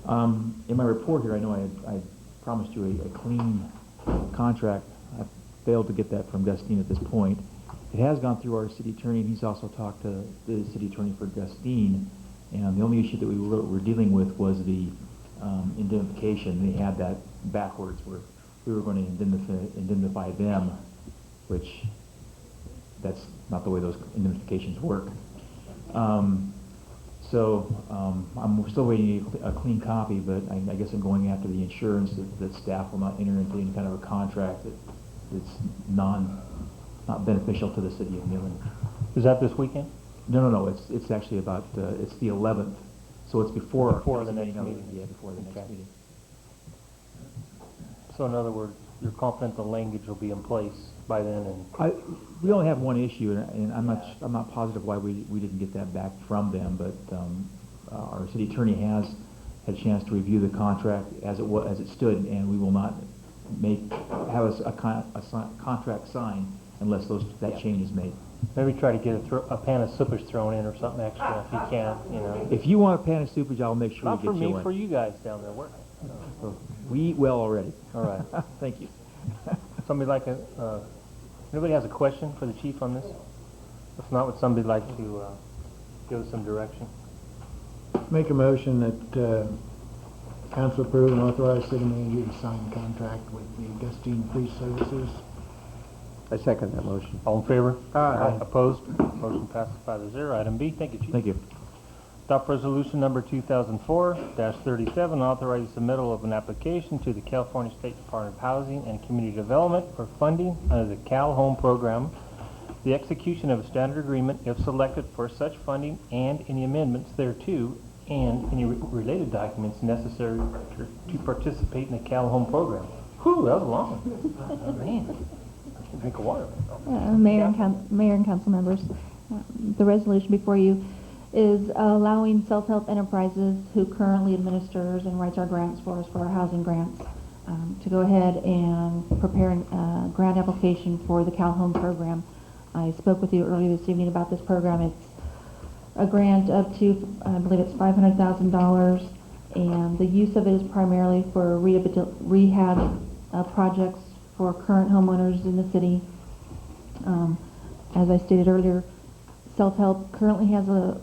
J: In my report here, I know I promised you a clean contract. I failed to get that from Gustine at this point. It has gone through our city attorney, and he's also talked to the city attorney for Gustine, and the only issue that we were dealing with was the indemnification. They had that backwards, where we were going to indemnify them, which that's not the way those indemnifications work. So I'm still waiting a clean copy, but I guess I'm going after the insurance that staff will not enter into any kind of a contract that's not beneficial to the city of Newman.
A: Is that this weekend?
J: No. It's actually about it's the 11th, so it's before
A: the next meeting.
J: Yeah, before the next meeting.
A: So in other words, you're confident the language will be in place by then, and
J: We only have one issue, and I'm not positive why we didn't get that back from them, but our city attorney has had a chance to review the contract as it stood, and we will not have a contract signed unless that change is made.
A: Maybe try to get a pan of soupage thrown in or something extra if you can, you know.
J: If you want a pan of soupage, I'll make sure
A: Not
J: we
A: for
J: get
A: me,
J: you one.
A: for you guys down there.
J: We eat well already.
A: All right.
J: Thank you.
A: Somebody anybody has a question for the chief on this? If not, would somebody like to give us some direction?
C: Make a motion that council approve and authorize city manager to sign the contract with the Augustine Police Services.
Q: I second that motion.
A: All in favor?
C: Aye.
A: Opposed? Motion passes 5-0. Item B. Thank you, Chief.
J: Thank you.
A: Adopt resolution number 2004-37, authorizing submittal of an application to the California State Department of Housing and Community Development for funding under the Cal Home Program, the execution of a standard agreement if selected for such funding and any amendments thereto, and any related documents necessary to participate in the Cal Home Program. Whew, that was long. Man, I can drink of water.
I: Mayor and council members, the resolution before you is allowing self-help enterprises who currently administers and writes our grants for us for our housing grants to go ahead and prepare a grant application for the Cal Home Program. I spoke with you earlier this evening about this program. It's a grant up to, I believe it's $500,000, and the use of it is primarily for rehab projects for current homeowners in the city. As I stated earlier, Self-Help currently has a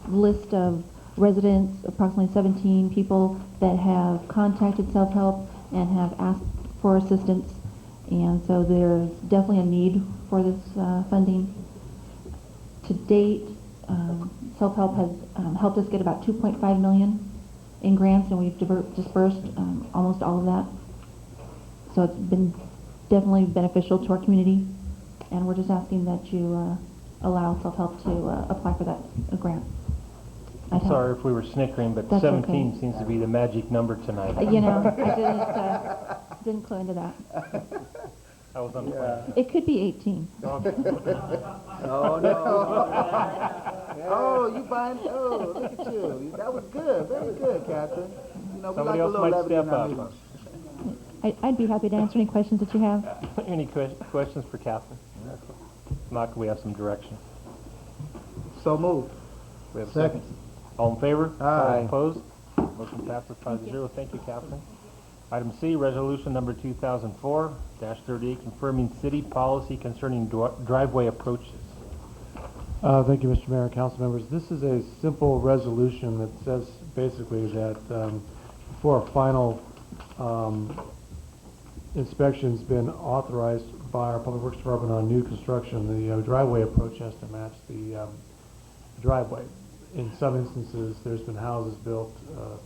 I: list of residents, approximately 17 people that have contacted Self-Help and have asked for assistance, and so there's definitely a need for this funding. To date, Self-Help has helped us get about $2.5 million in grants, and we've dispersed almost all of that. So it's been definitely beneficial to our community, and we're just asking that you allow Self-Help to apply for that grant.
A: Sorry if we were snickering, but
I: That's
A: 17
I: okay.
A: seems to be the magic number tonight.
I: You know, I didn't clue into that.
A: I was unplanned.
I: It could be 18.
E: Oh, no. Oh, you buying, oh, look at you. That was good, very good, Catherine. You know, we
A: Somebody
E: like a
A: else
E: little
A: might
E: levity in
A: step
E: our
A: up.
E: meetings.
I: I'd be happy to answer any questions that you have.
A: Any questions for Catherine? Not, can we have some direction?
E: So moved.
A: We have a
C: Second.
A: All in favor?
E: Aye.
A: Opposed? Motion passes 5-0. Thank you, Catherine. Item C, resolution number 2004-38, confirming city policy concerning driveway approaches.
H: Thank you, Mr. Mayor and council members. This is a simple resolution that says basically that before a final inspection's been authorized by our Public Works Department on new construction, the driveway approach has to match the driveway. In some instances, there's been houses built,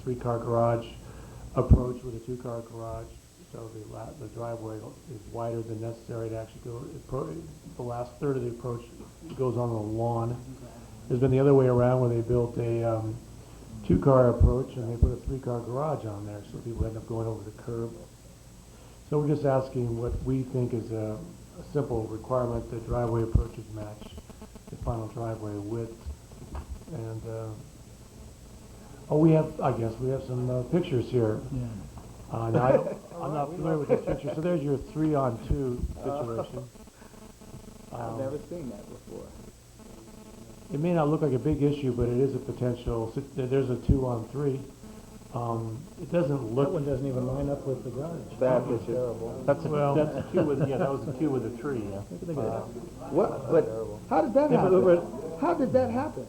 H: 3-car garage approach with a 2-car garage, so the driveway is wider than necessary to actually go. The last third of the approach goes on the lawn. There's been the other way around where they built a 2-car approach and they put a 3-car garage on there, so people end up going over the curb. So we're just asking what we think is a simple requirement that driveway approaches match the final driveway width. And I guess we have some pictures here. Yeah. Now I'm not familiar with this picture. So there's your 3-on-2 situation.
E: I've never seen that before.
H: It may not look like a big issue, but it is a potential. There's a 2-on-3. It doesn't look.
C: That one doesn't even line up with the garage.
E: Bad picture.
A: That's a 2 with, yeah, that was a 2 with a 3, yeah.
E: What, but how did that happen? How did that happen?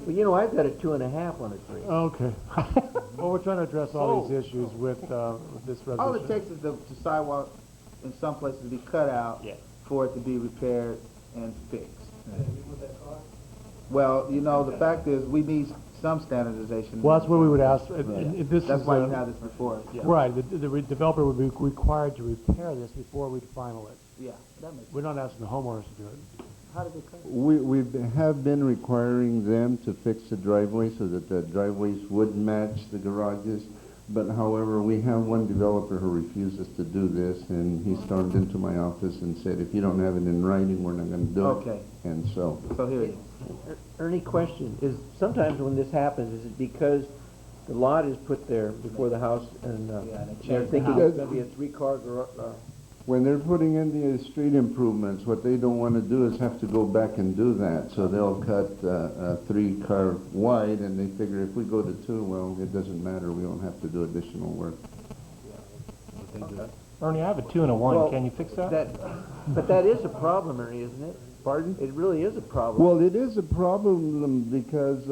Q: Well, you know, I've got a 2.5 on a 3.
H: Okay. Well, we're trying to address all these issues with this resolution.
E: All it takes is the sidewalk in some places to be cut out for it to be repaired and fixed. Well, you know, the fact is we need some standardization.
H: Well, that's what we would ask.
E: That's why you have this before. Yeah.
H: Right. The developer would be required to repair this before we'd final it.
E: Yeah, that makes sense.
H: We're not asking the homeowners to do it.
E: How did they cut it?
B: We have been requiring them to fix the driveway so that the driveways would match the garages. But however, we have one developer who refuses to do this, and he stormed into my office and said, if you don't have it in writing, we're not going to do it.
E: Okay.
B: And so.
E: So here it is.
Q: Ernie, question is, sometimes when this happens, is it because The lot is put there before the house, and they're thinking it's gonna be a three-car
B: When they're putting in the street improvements, what they don't want to do is have to go back and do that. So they'll cut a 3-car wide, and they figure if we go to 2, well, it doesn't matter. We don't have to do additional work.
A: Ernie, I have a 2 and a 1.
Q: Well,
A: Can you fix that?
Q: But that is a problem, Ernie, isn't it?
B: Pardon?
Q: It really is a problem.
B: Well, it is a problem because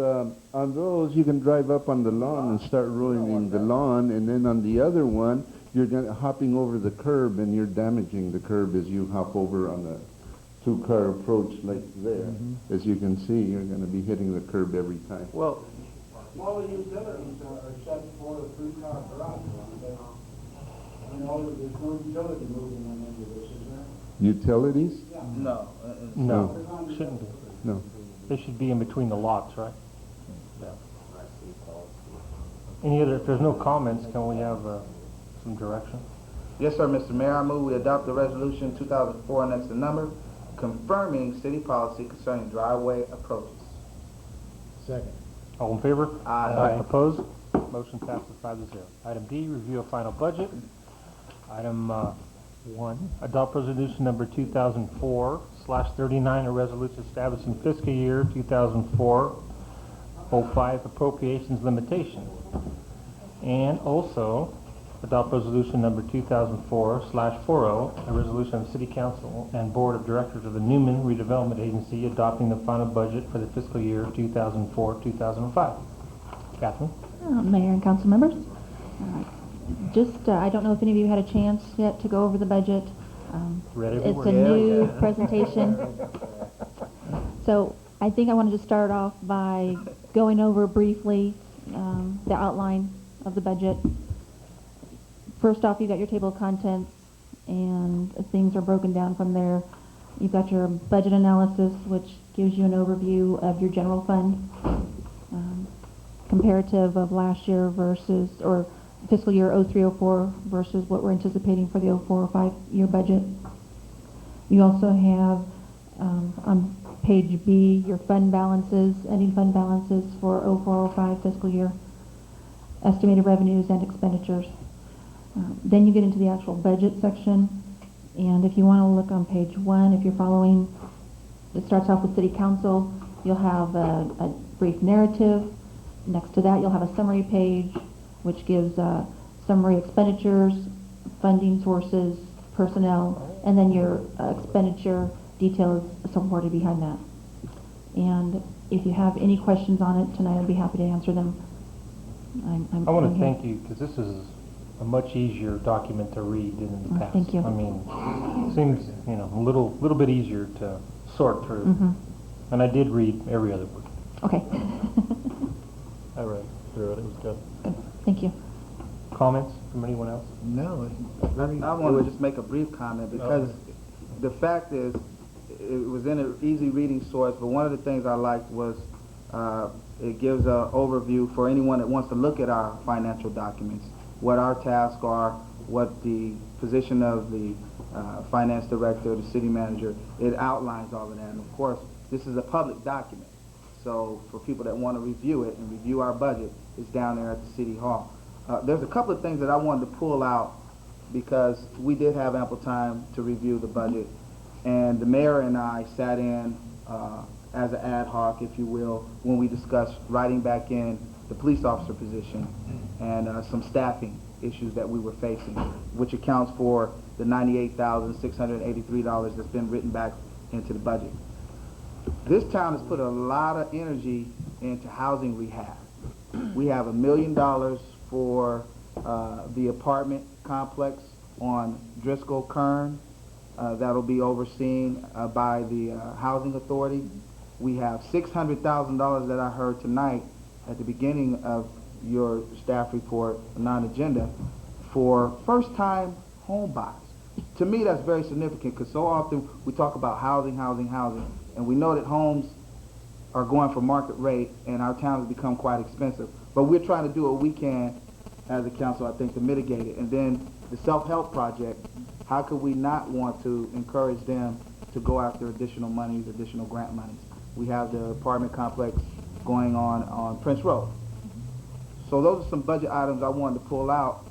B: on those you can drive up on the lawn and start ruining the lawn, and then on the other one you're hopping over the curb and you're damaging the curb as you hop over on the 2-car approach like there. As you can see, you're going to be hitting the curb every time.
Q: Well,
E: All the utilities are set for a 3-car garage. You know, there's no utility moving in any of this, is there?
B: Utilities?
E: No.
A: No, shouldn't be.
B: No.
A: They should be in between the lots, right? Yeah. Any other, if there's no comments, can we have some direction?
E: Yes, sir, Mr. Mayor. I move we adopt the resolution 2004, and that's the number, confirming city policy concerning driveway approaches.
C: Second.
A: All in favor?
E: Aye.
A: Opposed? Motion passes 5-0. Item D, review of final budget. Item 1, adopt resolution number 2004/39, a resolution establishing fiscal year 2004-05 appropriations limitation. And also, adopt resolution number 2004/40, a resolution of the City Council and Board of Directors of the Newman Redevelopment Agency adopting the final budget for the fiscal year 2004-2005. Catherine?
I: Mayor and council members, I don't know if any of you had a chance yet to go over the budget.
A: Read every
I: It's
A: word.
I: a new presentation. So I think I wanted to start off by going over briefly the outline of the budget. First off, you've got your table of contents, and things are broken down from there. You've got your budget analysis, which gives you an overview of your general fund, comparative of last year versus, or fiscal year 03-04 versus what we're anticipating for the 04-05 year budget. You also have on page B your fund balances, ending fund balances for 04-05 fiscal year, estimated revenues and expenditures. Then you get into the actual budget section, and if you want to look on page 1, if you're following, it starts off with City Council. You'll have a brief narrative. Next to that, you'll have a summary page, which gives summary expenditures, funding sources, personnel, and then your expenditure details supported behind that. And if you have any questions on it tonight, I'd be happy to answer them.
A: I want to thank you, because this is a much easier document to read than in the past.
I: Thank you.
A: I mean, it seems, a little bit easier to sort through. And I did read every other word.
I: Okay.
P: I read through it, it was good.
I: Thank you.
A: Comments from anyone else?
C: No.
E: I want to just make a brief comment because the fact is, it was in an easy reading source, but one of the things I liked was it gives an overview for anyone that wants to look at our financial documents, what our tasks are, what the position of the finance director, the city manager. It outlines all of that, and of course, this is a public document. So for people that want to review it and review our budget, it's down there at the City Hall. There's a couple of things that I wanted to pull out because we did have ample time to review the budget, and the mayor and I sat in as an ad hoc, if you will, when we discussed writing back in the police officer position and some staffing issues that we were facing, which accounts for the $98,683 that's been written back into the budget. This town has put a lot of energy into housing rehab. We have $1 million for the apartment complex on Driscoll Kern that'll be overseen by the Housing Authority. We have $600,000 that I heard tonight at the beginning of your staff report, non-agenda, for first-time home buyers. To me, that's very significant because so often we talk about housing, and we know that homes are going for market rate and our town has become quite expensive. But we're trying to do what we can as a council, I think, to mitigate it. And then the self-help project, how could we not want to encourage them to go after additional monies, additional grant monies? We have the apartment complex going on Prince Road. So those are some budget items I wanted to pull out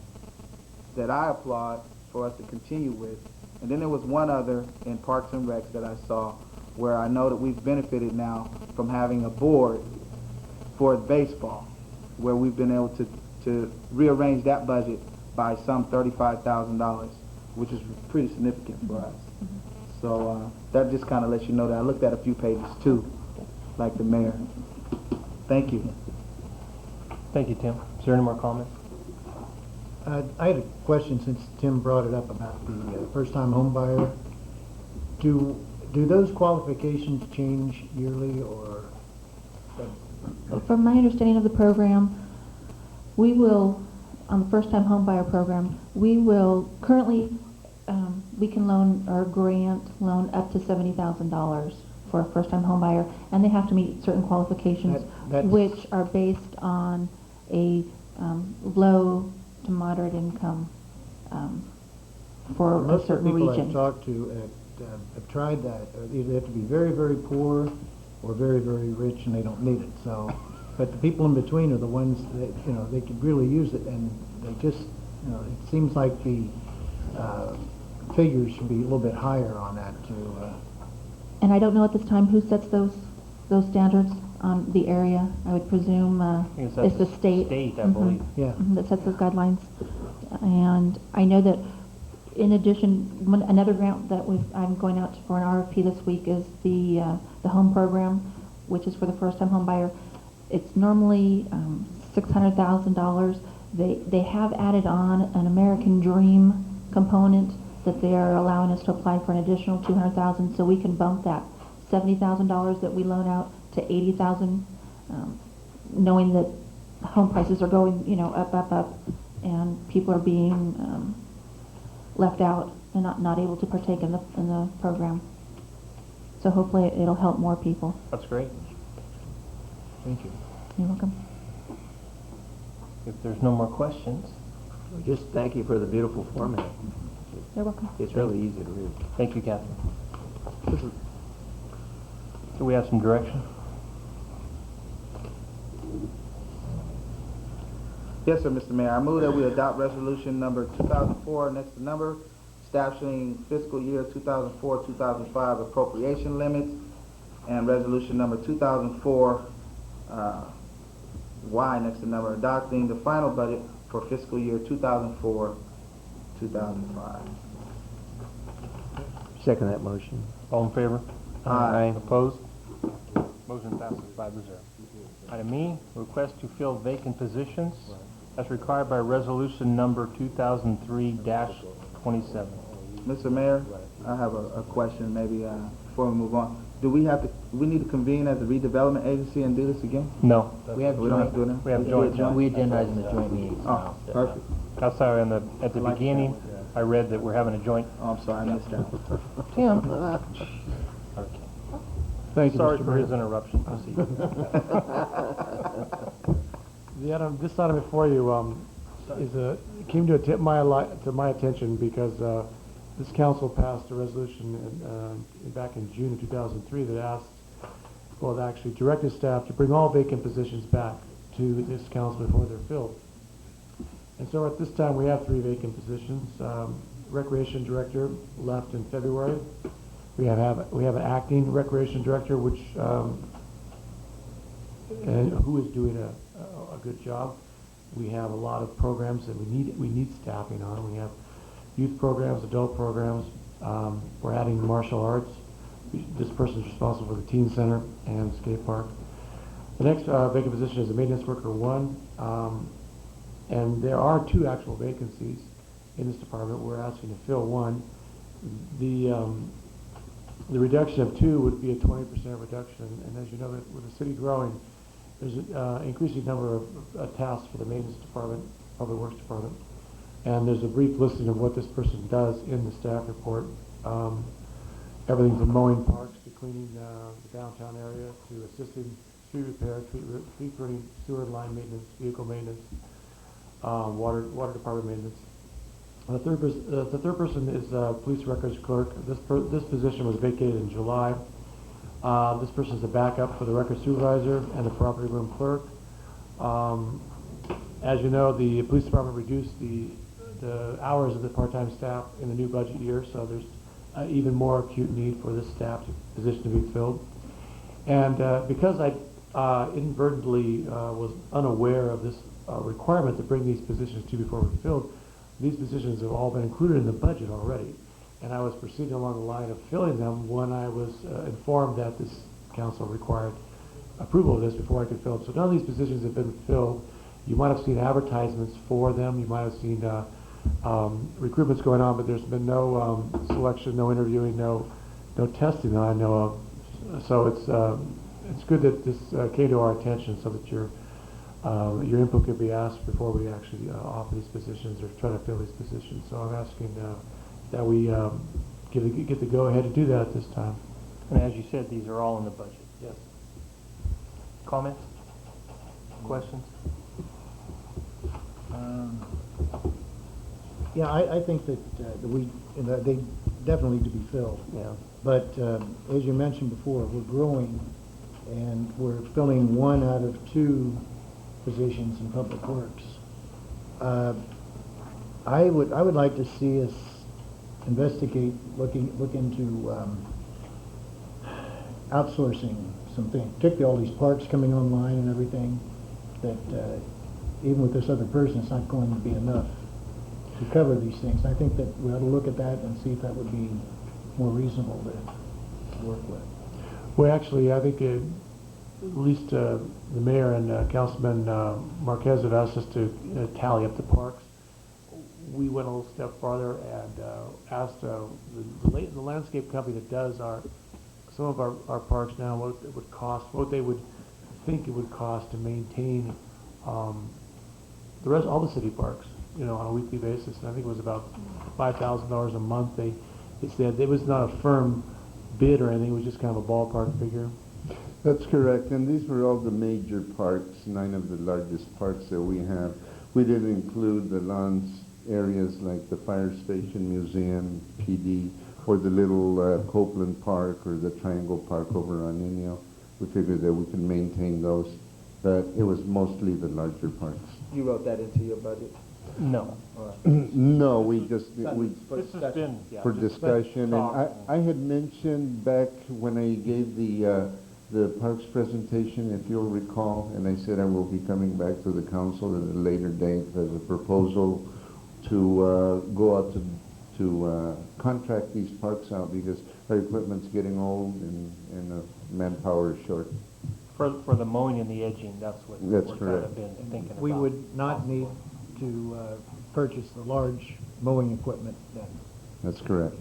E: that I applaud for us to continue with. And then there was one other in Parks and Recs that I saw where I know that we've benefited now from having a board for baseball, where we've been able to rearrange that budget by some $35,000, which is pretty significant for us. So that just kind of lets you know that I looked at a few pages too, like the mayor. Thank you.
A: Thank you, Tim. Is there any more comments?
C: I had a question since Tim brought it up about the first-time home buyer. Do those qualifications change yearly, or?
I: From my understanding of the program, we will, on the first-time home buyer program, we will currently, we can loan or grant loan up to $70,000 for a first-time home buyer, and they have to meet certain qualifications, which are based on a low to moderate income for a certain region.
C: Most of the people I've talked to have tried that. Either they have to be very, very poor or very, very rich, and they don't need it. So, but the people in between are the ones that, they could really use it, and they just, it seems like the figures should be a little bit higher on that too.
I: And I don't know at this time who sets those standards on the area. I would presume it's the state.
A: State, I believe.
C: Yeah.
I: That sets those guidelines. And I know that in addition, another grant that I'm going out for an RFP this week is the home program, which is for the first-time home buyer. It's normally $600,000. They have added on an American Dream component that they are allowing us to apply for an additional $200,000, so we can bump that $70,000 that we loan out to $80,000, knowing that home prices are going, up, and people are being left out and not able to partake in the program. So hopefully it'll help more people.
A: That's great. Thank you.
I: You're welcome.
A: If there's no more questions.
Q: Just thank you for the beautiful format.
I: You're welcome.
Q: It's really easy to read.
A: Thank you, Catherine. Do we have some direction?
E: Yes, sir, Mr. Mayor. I move that we adopt resolution number 2004, next to number, establishing fiscal year 2004-2005 appropriation limits, and resolution number 2004, Y, next to number, adopting the final budget for fiscal year 2004-2005.
Q: Second that motion.
A: All in favor?
Q: Aye.
A: Opposed? Motion passes 5-0. Item E, request to fill vacant positions as required by resolution number 2003-27.
E: Mr. Mayor, I have a question maybe before we move on. Do we need to convene as a redevelopment agency and do this again?
A: No.
D: We have
E: We don't have to do it now?
A: We have joint.
D: We agendize in the joint meetings
E: Oh,
D: now.
E: perfect.
A: That's how at the beginning, I read that we're having a joint.
E: Oh, I'm sorry, I missed that.
A: Tim. Okay.
H: Thank you,
A: Sorry
H: Mr.
A: for
H: Mayor.
A: his interruption. Proceed.
H: This item before you came to my attention because this council passed a resolution back in June of 2003 that asked, well, that actually directed staff to bring all vacant positions back to this council before they're filled. And so at this time we have 3 vacant positions. Recreation director left in February. We have an acting recreation director, which who is doing a good job. We have a lot of programs that we need staffing on. We have youth programs, adult programs. We're adding martial arts. This person is responsible for the teen center and skate park. The next vacant position is a maintenance worker 1, and there are 2 actual vacancies in this department. We're asking to fill 1. The reduction of 2 would be a 20% reduction, and as you know, with the city growing, there's an increasing number of tasks for the maintenance department, public works department, and there's a brief listing of what this person does in the staff report. Everything from mowing parks to cleaning the downtown area to assisting street repair, tree pruning, sewer line maintenance, vehicle maintenance, water department maintenance. The third person is police records clerk. This position was vacated in July. This person is a backup for the record supervisor and the property room clerk. As you know, the police department reduced the hours of the part-time staff in the new budget year, so there's even more acute need for this staff position to be filled. And because I inadvertently was unaware of this requirement to bring these positions to you before we're filled, these positions have all been included in the budget already. And I was proceeding along the line of filling them when I was informed that this council required approval of this before I could fill them. So none of these positions have been filled. You might have seen advertisements for them. You might have seen recruitments going on, but there's been no selection, no interviewing, no testing that I know of. So it's good that this came to our attention so that your input could be asked before we actually offer these positions or try to fill these positions. So I'm asking that we get the go-ahead to do that at this time.
A: And as you said, these are all in the budget.
H: Yes.
A: Comments? Questions?
C: Yeah, I think that they definitely need to be filled.
Q: Yeah.
C: But as you mentioned before, we're growing, and we're filling 1 out of 2 positions in public works. I would like to see us investigate, look into outsourcing some things, particularly all these parks coming online and everything. That even with this other person, it's not going to be enough to cover these things. I think that we ought to look at that and see if that would be more reasonable to work with.
H: Well, actually, I think at least the mayor and Councilman Marquez had asked us to tally up the parks. We went a little step farther and asked the landscape company that does some of our parks now what it would cost, what they would think it would cost to maintain all the city parks, on a weekly basis. And I think it was about $5,000 a month. They said it was not a firm bid or anything. It was just kind of a ballpark figure.
B: That's correct, and these were all the major parks, 9 of the largest parks that we have. We didn't include the lawns areas like the fire station, museum, PD, or the little Copeland Park or the Triangle Park over on Inyo. We figured that we can maintain those, but it was mostly the larger parks.
E: You wrote that into your budget?
A: No.
B: No, we
E: For
A: This has been,
B: for discussion, and I had mentioned back when I gave the parks presentation, if you'll recall, and I said I will be coming back to the council at a later date as a proposal to go out to contract these parks out because our equipment's getting old and manpower is short.
A: For the mowing and the edging, that's what
B: That's
A: we're
B: correct.
A: kind of been thinking about.
C: We would not need to purchase the large mowing equipment then.
B: That's correct.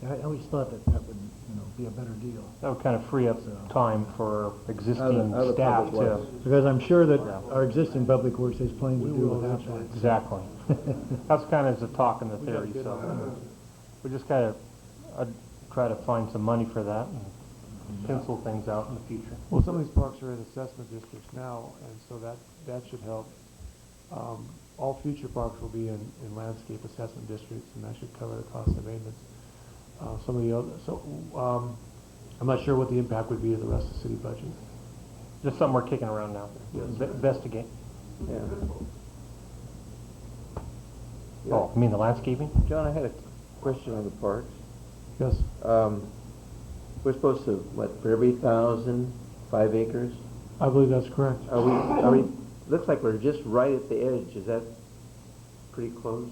C: I always thought that would be a better deal.
A: That would kind of free up time for existing
B: Other
A: staff
B: public
A: to...
B: works.
C: Because I'm sure that our existing public works has plenty to do without that.
A: Exactly. That's kind of the talk and the theory, so we just kind of try to find some money for that and pencil things out in the future.
H: Well, some of these parks are in assessment districts now, and so that should help. All future parks will be in landscape assessment districts, and that should cover the cost of maintenance. Some of the other, I'm not sure what the impact would be to the rest of the city budget.
A: Just something we're kicking around now. Investigate.
Q: Yeah.
A: Oh, you mean the landscaping?
Q: John, I had a question on the parks.
H: Yes.
Q: We're supposed to, for every 1,000, 5 acres?
H: I believe that's correct.
Q: Are we, looks like we're just right at the edge. Is that pretty close?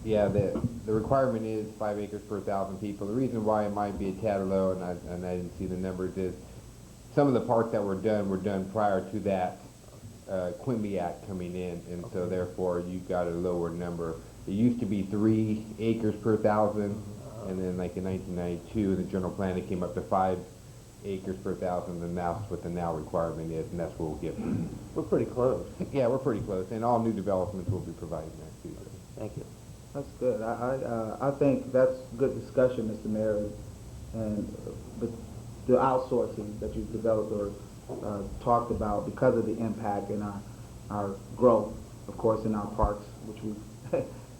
G: Yeah, the requirement is 5 acres per 1,000 people. The reason why it might be a tad low, and I didn't see the numbers, is some of the parks that were done prior to that Quimby Act coming in, and so therefore you got a lower number. It used to be 3 acres per 1,000, and then like in 1992 in the general plan it came up to 5 acres per 1,000, and that's what the now requirement is, and that's what we'll give.
Q: We're pretty close.
G: Yeah, we're pretty close, and all new developments will be providing that too.
Q: Thank you.
E: That's good. I think that's good discussion, Mr. Mayor, and the outsourcing that you've developed or talked about because of the impact in our growth, of course, in our parks, which we've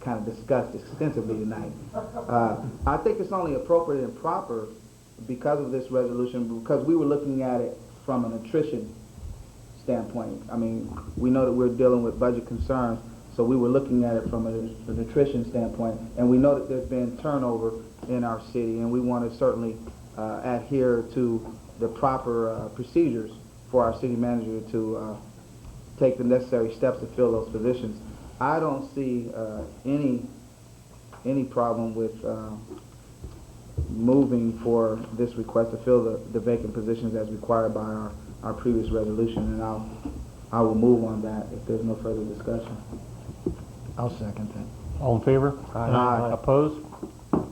E: kind of discussed extensively tonight. I think it's only appropriate and proper because of this resolution, because we were looking at it from an attrition standpoint. I mean, we know that we're dealing with budget concerns, so we were looking at it from an attrition standpoint, and we know that there's been turnover in our city, and we want to certainly adhere to the proper procedures for our city manager to take the necessary steps to fill those positions. I don't see any problem with moving for this request to fill the vacant positions as required by our previous resolution, and I will move on that if there's no further discussion.
C: I'll second that.
A: All in favor?
E: Aye.
A: Opposed?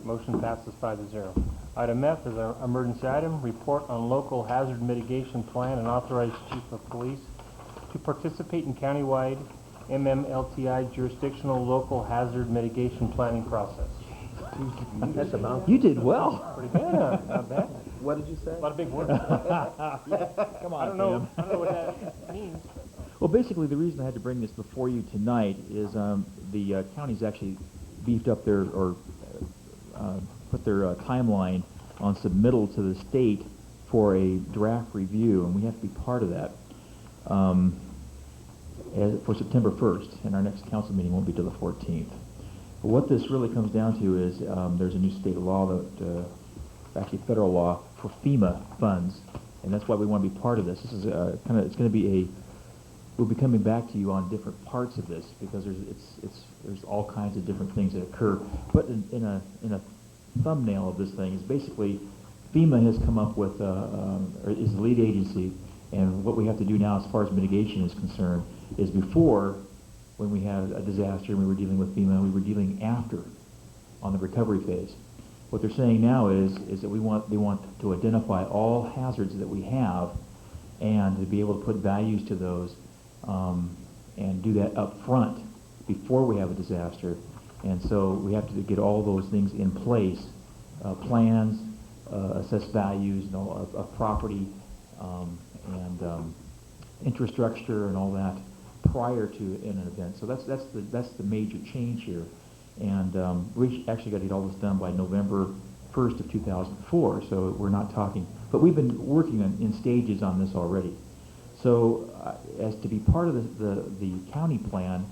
A: Motion passes 5-0. Item F is our emergency item, report on local hazard mitigation plan, and authorize chief of police to participate in countywide MMLTI jurisdictional local hazard mitigation planning process.
Q: That's a mouthful.
J: You did well.
A: Pretty good, not bad.
E: What did you say?
A: A lot of big words.
J: Come on,
A: I don't know
J: Tim.
A: what that means.
J: Well, basically, the reason I had to bring this before you tonight is the county's actually beefed up their, or put their timeline on submittal to the state for a draft review, and we have to be part of that for September 1st, and our next council meeting won't be till the 14th. But what this really comes down to is there's a new state law that, actually federal law, for FEMA funds, and that's why we want to be part of this. This is it's going to be we'll be coming back to you on different parts of this because there's all kinds of different things that occur. But in a thumbnail of this thing is basically FEMA has come up with or is the lead agency, and what we have to do now as far as mitigation is concerned is before, when we had a disaster and we were dealing with FEMA, we were dealing after on the recovery phase. What they're saying now is that they want to identify all hazards that we have and to be able to put values to those and do that up front before we have a disaster. And so we have to get all those things in place, plans, assess values, of property and infrastructure and all that prior to an event. So that's the major change here. And we actually got to get all this done by November 1st of 2004, so we're not talking, but we've been working in stages on this already. So as to be part of the county plan,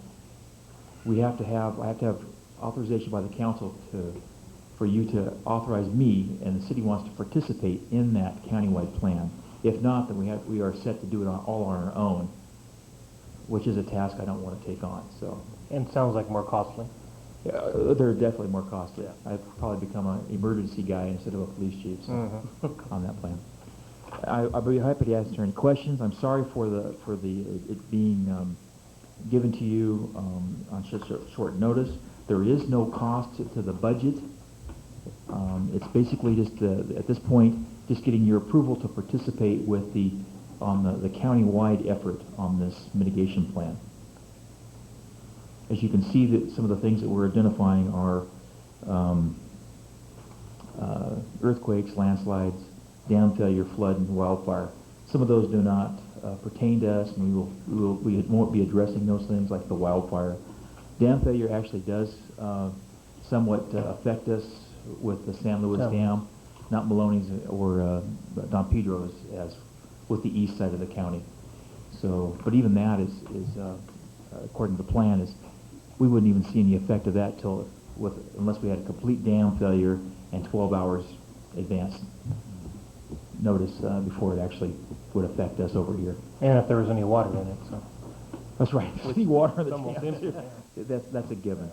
J: I have to have authorization by the council for you to authorize me, and the city wants to participate in that countywide plan. If not, then we are set to do it all on our own, which is a task I don't want to take on. So.
A: And sounds like more costly.
J: Yeah, they're definitely more costly. I've probably become an emergency guy instead of a police chief on that plan. I'll be happy to answer any questions. I'm sorry for it being given to you on such short notice. There is no cost to the budget. It's basically just at this point just getting your approval to participate with on the county-wide effort on this mitigation plan. As you can see, that some of the things that we're identifying are earthquakes, landslides, dam failure, flood, and wildfire. Some of those do not pertain to us, and we won't be addressing those things like the wildfire. Dam failure actually does somewhat affect us with the San Luis Dam, not Maloney's or Don Pedro's as with the east side of the county. So, but even that is according to the plan, is we wouldn't even see any effect of that unless we had a complete dam failure and 12 hours advance notice before it actually would affect us over here.
A: And if there was any water in it, so.
J: That's right. Any water in the
A: Almost
J: dam.
A: empty.
J: That's a given.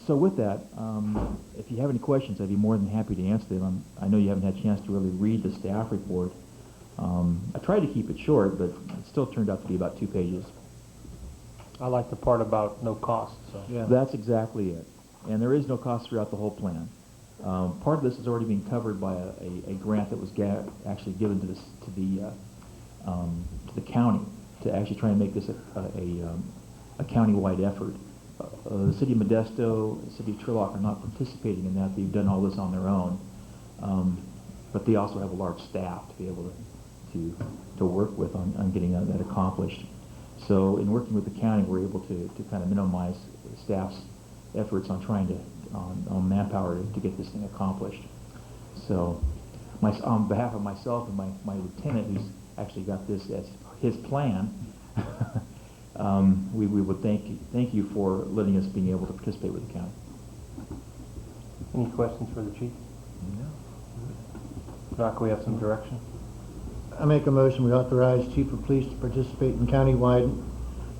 J: So with that, if you have any questions, I'd be more than happy to answer them. I know you haven't had a chance to really read the staff report. I tried to keep it short, but it still turned out to be about 2 pages.
A: I like the part about no cost. So.
J: Yeah. That's exactly it. And there is no cost throughout the whole plan. Part of this has already been covered by a grant that was actually given to the county to actually try and make this a county-wide effort. The city of Modesto, the city of Turlock are not participating in that. They've done all this on their own. But they also have a large staff to be able to work with on getting that accomplished. So in working with the county, we're able to kind of minimize the staff's efforts on trying on manpower to get this thing accomplished. So on behalf of myself and my lieutenant, who's actually got this as his plan, we would thank you for letting us being able to participate with the county.
A: Any questions for the chief?
J: No.
A: Doc, we have some direction?
C: I make a motion, we authorize chief of police to participate in countywide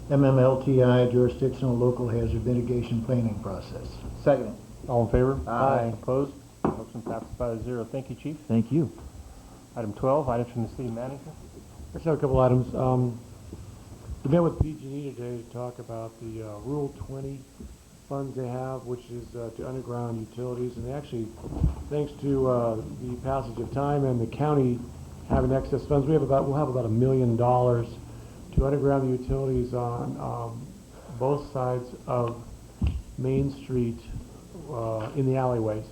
C: MMLTI jurisdictional local hazard mitigation planning process.
E: Second.
A: All in favor?
E: Aye.
A: Opposed? Motion passes 5-0. Thank you, chief.
J: Thank you.
A: Item 12, items from the city manager.
H: I just have a couple items. We met with PG&E today to talk about the Rural 20 funds they have, which is to underground utilities. And they actually, thanks to the passage of time and the county having excess funds, we'll have about $1 million to underground the utilities on both sides of Main Street in the alleyways.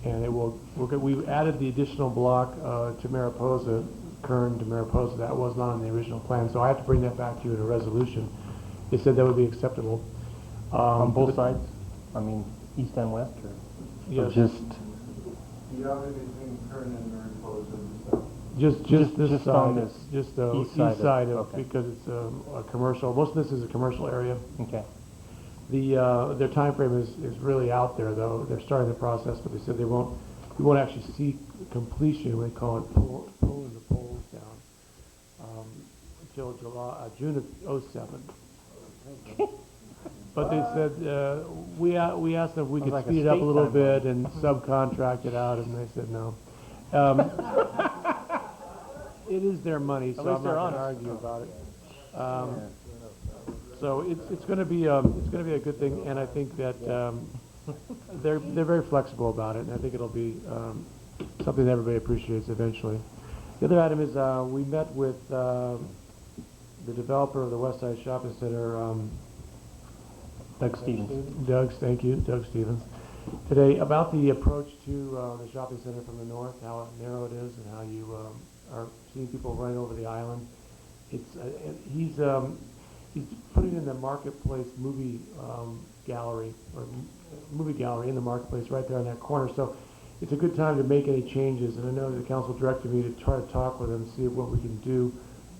H: And it will, we added the additional block to Mariposa, Kern to Mariposa. That was not on the original plan, so I have to bring that back to you in a resolution. They said that would be acceptable.
A: On both sides? I mean, east and west, or?
H: Yes.
A: Or just?
B: The other between Kern and Mariposa.
H: Just this
A: just
H: side,
A: on this
H: just the
A: east
H: east
A: side
H: side of,
A: okay.
H: because it's a commercial. Most of this is a commercial area.
A: Okay.
H: Their time frame is really out there, though. They're starting the process, but they said we won't actually see completion. We call it pulling the poles down until June of '07. But they said we asked them if we could
A: like a
H: speed it up a
A: state
H: little
A: timeline.
H: bit and subcontract it out, and they said no. It is their money, so I'm not going to argue about it. So it's going to be a good thing, and I think that they're very flexible about it, and I think it'll be something that everybody appreciates eventually. The other item is we met with the developer of the West Side Shopping Center,
A: Doug Stevens.
H: Thank you, Doug Stevens, today about the approach to the shopping center from the north, how narrow it is, and how you are seeing people running over the island. It's he's putting in the Marketplace movie gallery in the Marketplace right there in that corner. So it's a good time to make any changes. And I know the council directed me to try to talk with him, see what we can do.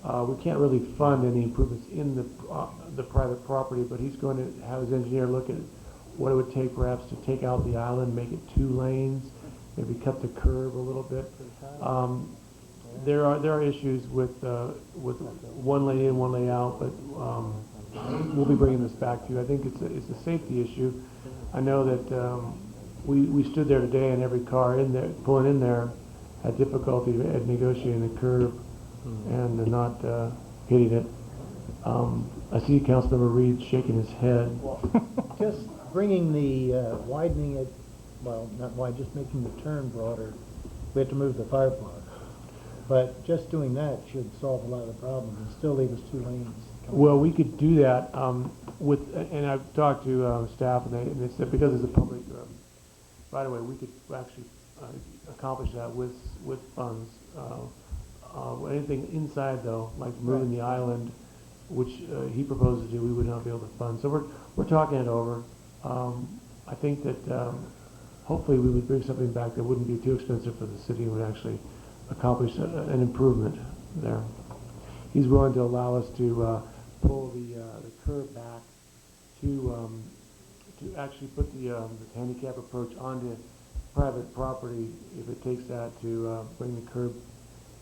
H: We can't really fund any improvements in the private property, but he's going to have his engineer look at what it would take perhaps to take out the island, make it 2 lanes, maybe cut the curb a little bit. There are issues with 1 lane in, 1 lane out, but we'll be bringing this back to you. I think it's a safety issue. I know that we stood there today, and every car in there pulling in there had difficulty at negotiating the curb and not hitting it. I see Councilmember Reed shaking his head.
C: Just bringing the, widening it, well, not wide, just making the turn broader, we have to move the fire block. But just doing that should solve a lot of the problems and still leave us 2 lanes.
H: Well, we could do that and I've talked to staff, and they said because it's a public right away, we could actually accomplish that with funds. Anything inside, though, like moving the island, which he proposes to do, we would not be able to fund. So we're talking it over. I think that hopefully we would bring something back that wouldn't be too expensive for the city and would actually accomplish an improvement there. He's willing to allow us to pull the curb back to actually put the handicap approach onto private property if it takes that to bring the curb,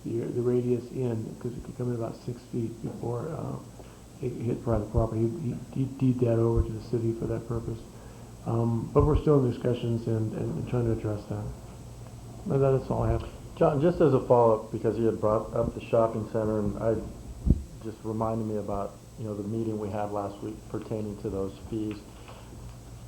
H: the radius in, because it could come in about 6 feet before it hit private property. He'd deed that over to the city for that purpose. But we're still in discussions and trying to address that. But that's all I have.
R: John, just as a follow-up, because you had brought up the shopping center, and I just reminded me about the meeting we had last week pertaining to those fees.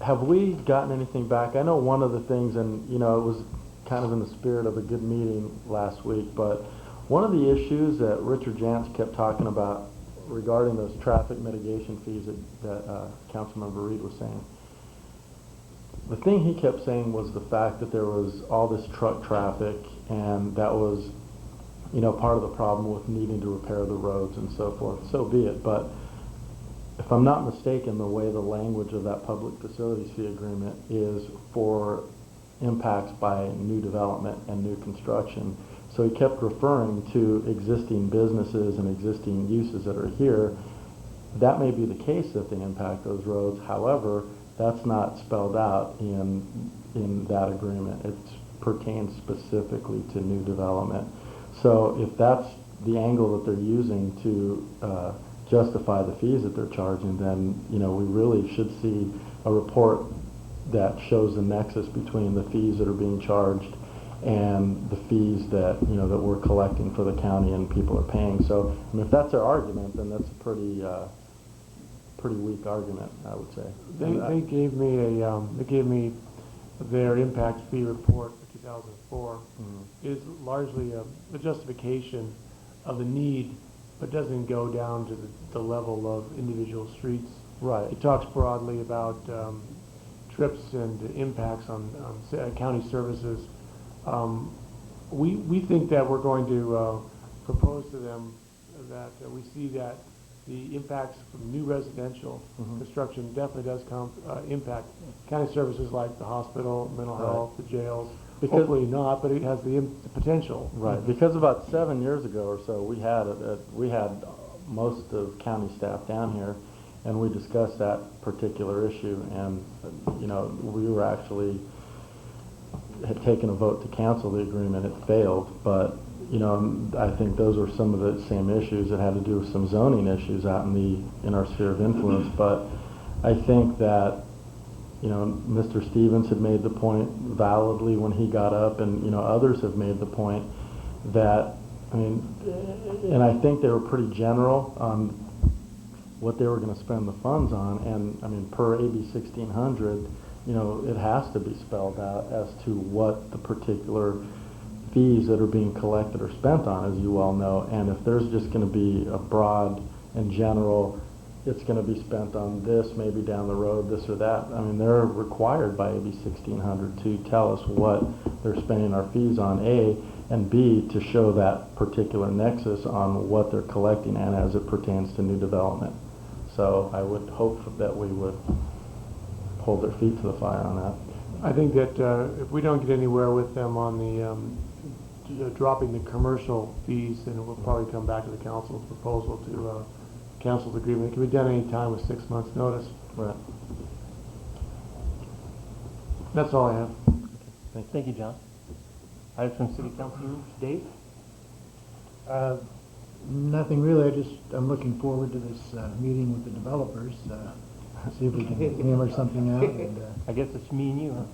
R: Have we gotten anything back? I know one of the things, and it was kind of in the spirit of a good meeting last week, but one of the issues that Richard Jantz kept talking about regarding those traffic mitigation fees that Councilmember Reed was saying, the thing he kept saying was the fact that there was all this truck traffic, and that was part of the problem with needing to repair the roads and so forth. So be it. But if I'm not mistaken, the way the language of that public facilities fee agreement is for impacts by new development and new construction. So he kept referring to existing businesses and existing uses that are here. That may be the case that they impact those roads. However, that's not spelled out in that agreement. It pertains specifically to new development. So if that's the angle that they're using to justify the fees that they're charging, then we really should see a report that shows the nexus between the fees that are being charged and the fees that that we're collecting for the county and people are paying. So if that's their argument, then that's a pretty weak argument, I would say.
H: They gave me their impact fee report for 2004. Is largely a justification of the need, but doesn't go down to the level of individual streets.
R: Right.
H: It talks broadly about trips and impacts on county services. We think that we're going to propose to them that we see that the impacts from new residential construction definitely does impact county services like the hospital, mental health, the jails. Hopefully not, but it has the potential.
R: Right, because about 7 years ago or so, we had most of county staff down here, and we discussed that particular issue, and we were actually had taken a vote to cancel the agreement. It failed, but I think those were some of the same issues that had to do with some zoning issues out in our sphere of influence. But I think that Mr. Stevens had made the point validly when he got up, and others have made the point that and I think they were pretty general on what they were going to spend the funds on, and per AB 1600, it has to be spelled out as to what the particular fees that are being collected or spent on, as you well know. And if there's just going to be a broad and general, it's going to be spent on this, maybe down the road, this or that. They're required by AB 1600 to tell us what they're spending our fees on, A, and B, to show that particular nexus on what they're collecting and as it pertains to new development. So I would hope that we would hold their feet to the fire on that.
H: I think that if we don't get anywhere with them on the dropping the commercial fees, then we'll probably come back to the council's proposal to cancel the agreement. It can be done any time with 6 months' notice.
R: Right.
H: That's all I have.
A: Thank you, John. Items from City Council members. Dave?
C: Nothing really. I'm looking forward to this meeting with the developers. See if we can hammer something out. And,
A: I guess it's me and you, huh?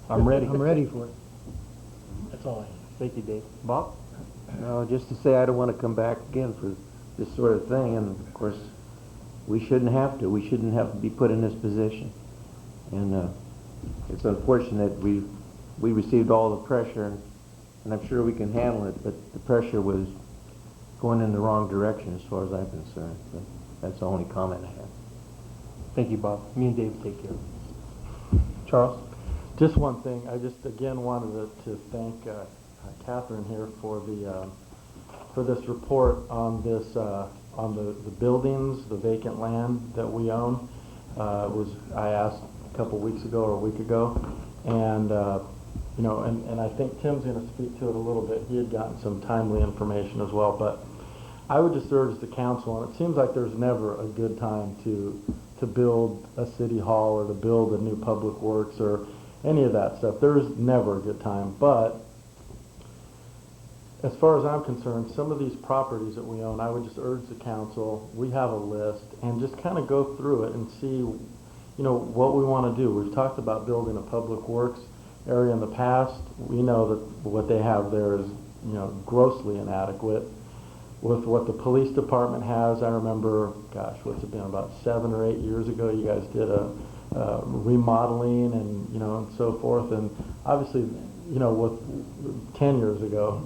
A: I'm ready.
C: I'm ready for it. That's all I have.
A: Thank you, Dave. Bob?
Q: No, just to say I don't want to come back again for this sort of thing, and of course, we shouldn't have to. We shouldn't have to be put in this position. And it's unfortunate we received all the pressure, and I'm sure we can handle it, but the pressure was going in the wrong direction as far as I'm concerned. But that's the only comment I have.
A: Thank you, Bob. Me and Dave take care of it. Charles?
R: Just one thing. I just again wanted to thank Catherine here for this report on this on the buildings, the vacant land that we own. I asked a couple weeks ago or a week ago, and and I think Tim's going to speak to it a little bit. He had gotten some timely information as well, but I would just urge the council, and it seems like there's never a good time to build a city hall or to build a new public works or any of that stuff. There's never a good time, but as far as I'm concerned, some of these properties that we own, I would just urge the council, we have a list, and just kind of go through it and see, what we want to do. We've talked about building a public works area in the past. We know that what they have there is, grossly inadequate. With what the police department has, I remember, gosh, what's it been, about 7 or 8 years ago, you guys did a remodeling and, and so forth. And obviously, with 10 years ago,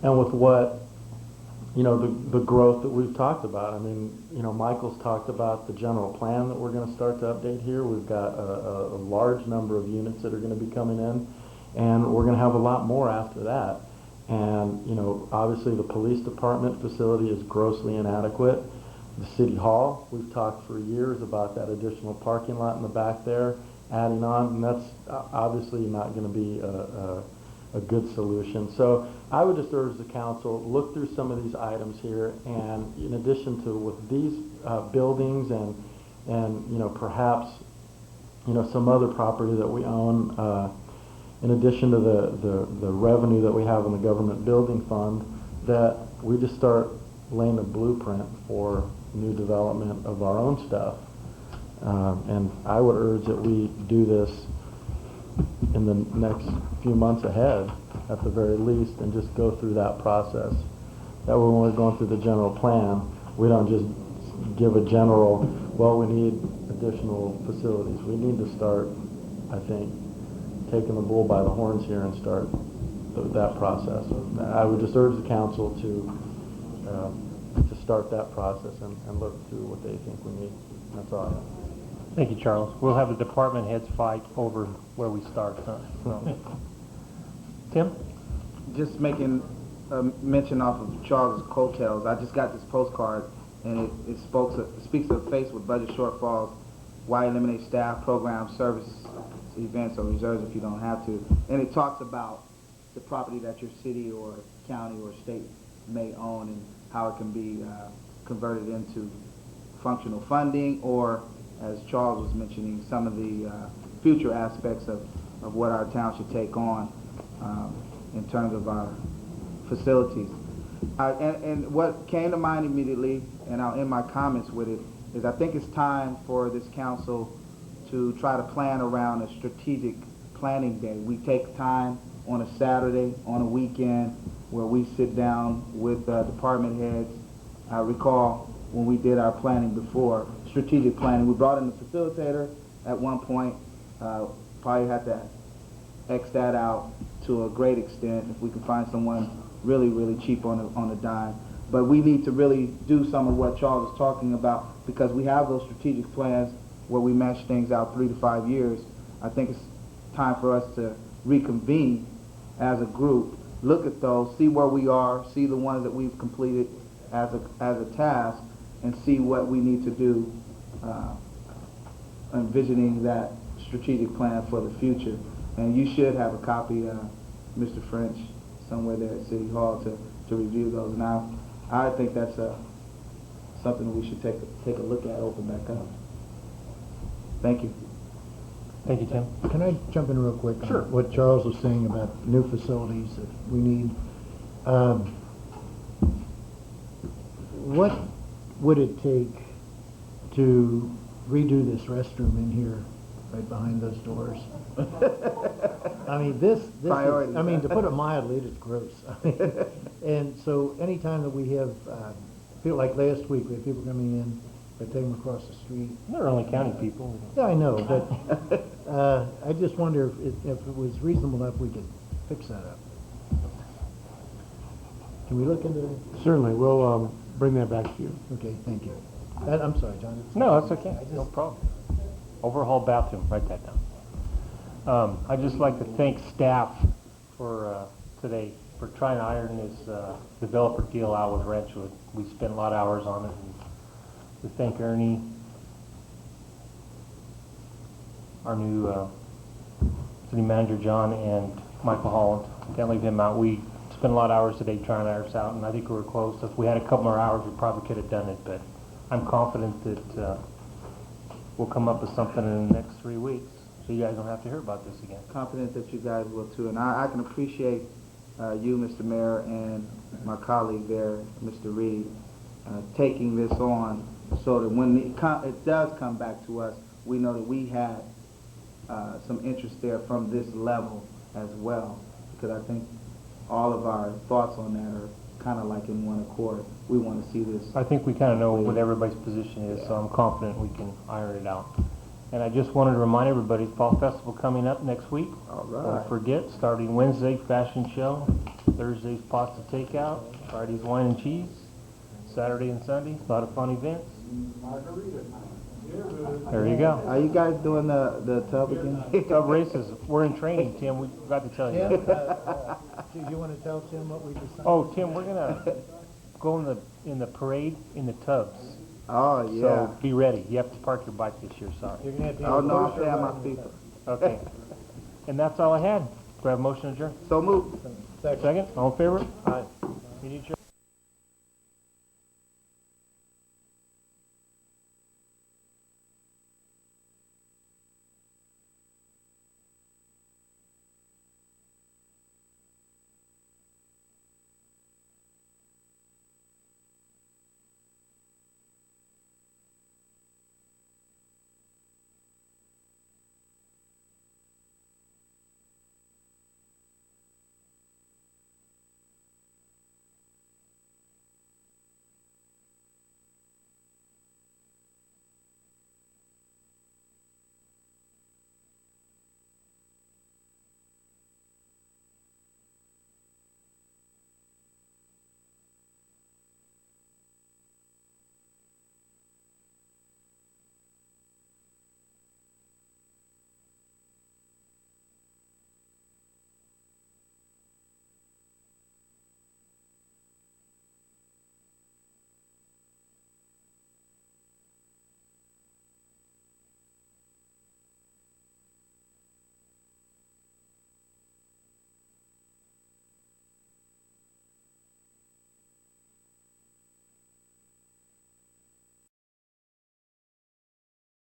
R: and with what, the growth that we've talked about. Michael's talked about the general plan that we're going to start to update here. We've got a large number of units that are going to be coming in, and we're going to have a lot more after that. And, obviously the police department facility is grossly inadequate. The city hall, we've talked for years about that additional parking lot in the back there, adding on, and that's obviously not going to be a good solution. So I would just urge the council, look through some of these items here, and in addition to with these buildings and perhaps some other property that we own, in addition to the revenue that we have in the government building fund, that we just start laying a blueprint for new development of our own stuff. And I would urge that we do this in the next few months ahead, at the very least, and just go through that process. That way, when we're going through the general plan, we don't just give a general, well, we need additional facilities. We need to start, I think, taking the bull by the horns here and start that process. I would just urge the council to start that process and look through what they think we need. That's all I have.
A: Thank you, Charles. We'll have the department heads fight over where we start. So. Tim?
E: Just making a mention off of Charles' coattails. I just got this postcard, and it speaks to the face with budget shortfalls, why eliminate staff, programs, services, events, or reserves if you don't have to. And it talks about the property that your city or county or state may own and how it can be converted into functional funding, or, as Charles was mentioning, some of the future aspects of what our town should take on in terms of our facilities. And what came to mind immediately, and I'll end my comments with it, is I think it's time for this council to try to plan around a strategic planning day. We take time on a Saturday, on a weekend, where we sit down with department heads. I recall when we did our planning before, strategic planning, we brought in the facilitator at one point, probably had to X that out to a great extent if we can find someone really, really cheap on a dime. But we need to really do some of what Charles is talking about, because we have those strategic plans where we match things out 3 to 5 years. I think it's time for us to reconvene as a group, look at those, see where we are, see the ones that we've completed as a task, and see what we need to do, envisioning that strategic plan for the future. And you should have a copy, Mr. French, somewhere there at City Hall to review those. Now, I think that's something we should take a look at, open back up. Thank you.
A: Thank you, Tim.
C: Can I jump in real quick?
A: Sure.
C: On what Charles was saying about new facilities that we need. What would it take to redo this restroom in here, right behind those doors? I mean, this is, I mean, to put it mildly, it is gross. And so anytime that we have, feel like last week, we had people coming in, they take them across the street.
A: They're only county people.
C: Yeah, I know, but I just wonder if it was reasonable enough we could fix that up. Can we look into it?
H: Certainly, we'll bring that back to you.
C: Okay, thank you. I'm sorry, John.
A: No, that's okay. No problem. Overhaul bathroom, write that down. I'd just like to thank staff for today, for trying to iron this developer deal out with Ranchwood. We spent a lot of hours on it. And we thank Ernie, our new city manager John, and Michael Holland. Can't leave him out. We spent a lot of hours today trying to iron this out, and I think we were close. If we had a couple more hours, we probably could have done it, but I'm confident that we'll come up with something in the next 3 weeks, so you guys don't have to hear about this again.
E: Confident that you guys will too, and I can appreciate you, Mr. Mayor, and my colleague there, Mr. Reed, taking this on, so that when it does come back to us, we know that we had some interest there from this level as well, because I think all of our thoughts on that are kind of like in one accord. We want to see this.
A: I think we kind of know what everybody's position is, so I'm confident we can iron it out. And I just wanted to remind everybody, Fall Festival coming up next week.
E: All right.
A: Don't forget, starting Wednesday, fashion show, Thursday's pasta takeout, Friday's wine and cheese, Saturday and Sunday, a lot of fun events. There you go.
E: Are you guys doing the tub again?
A: Tub races. We're in training, Tim. We forgot to tell you.
C: Tim, do you want to tell Tim what we decided?
A: Oh, Tim, we're gonna go in the parade in the tubs.
E: Oh, yeah.
A: So be ready. You have to park your bike this year, sorry.
C: You're gonna have to
E: Oh, no, I'll
C: first or
E: stay on my
C: second?
E: FIFA.
A: Okay. And that's all I had. Do I have a motion adjourned?
E: So moved.
A: Second? All in favor? Aye. Meeting adjourned.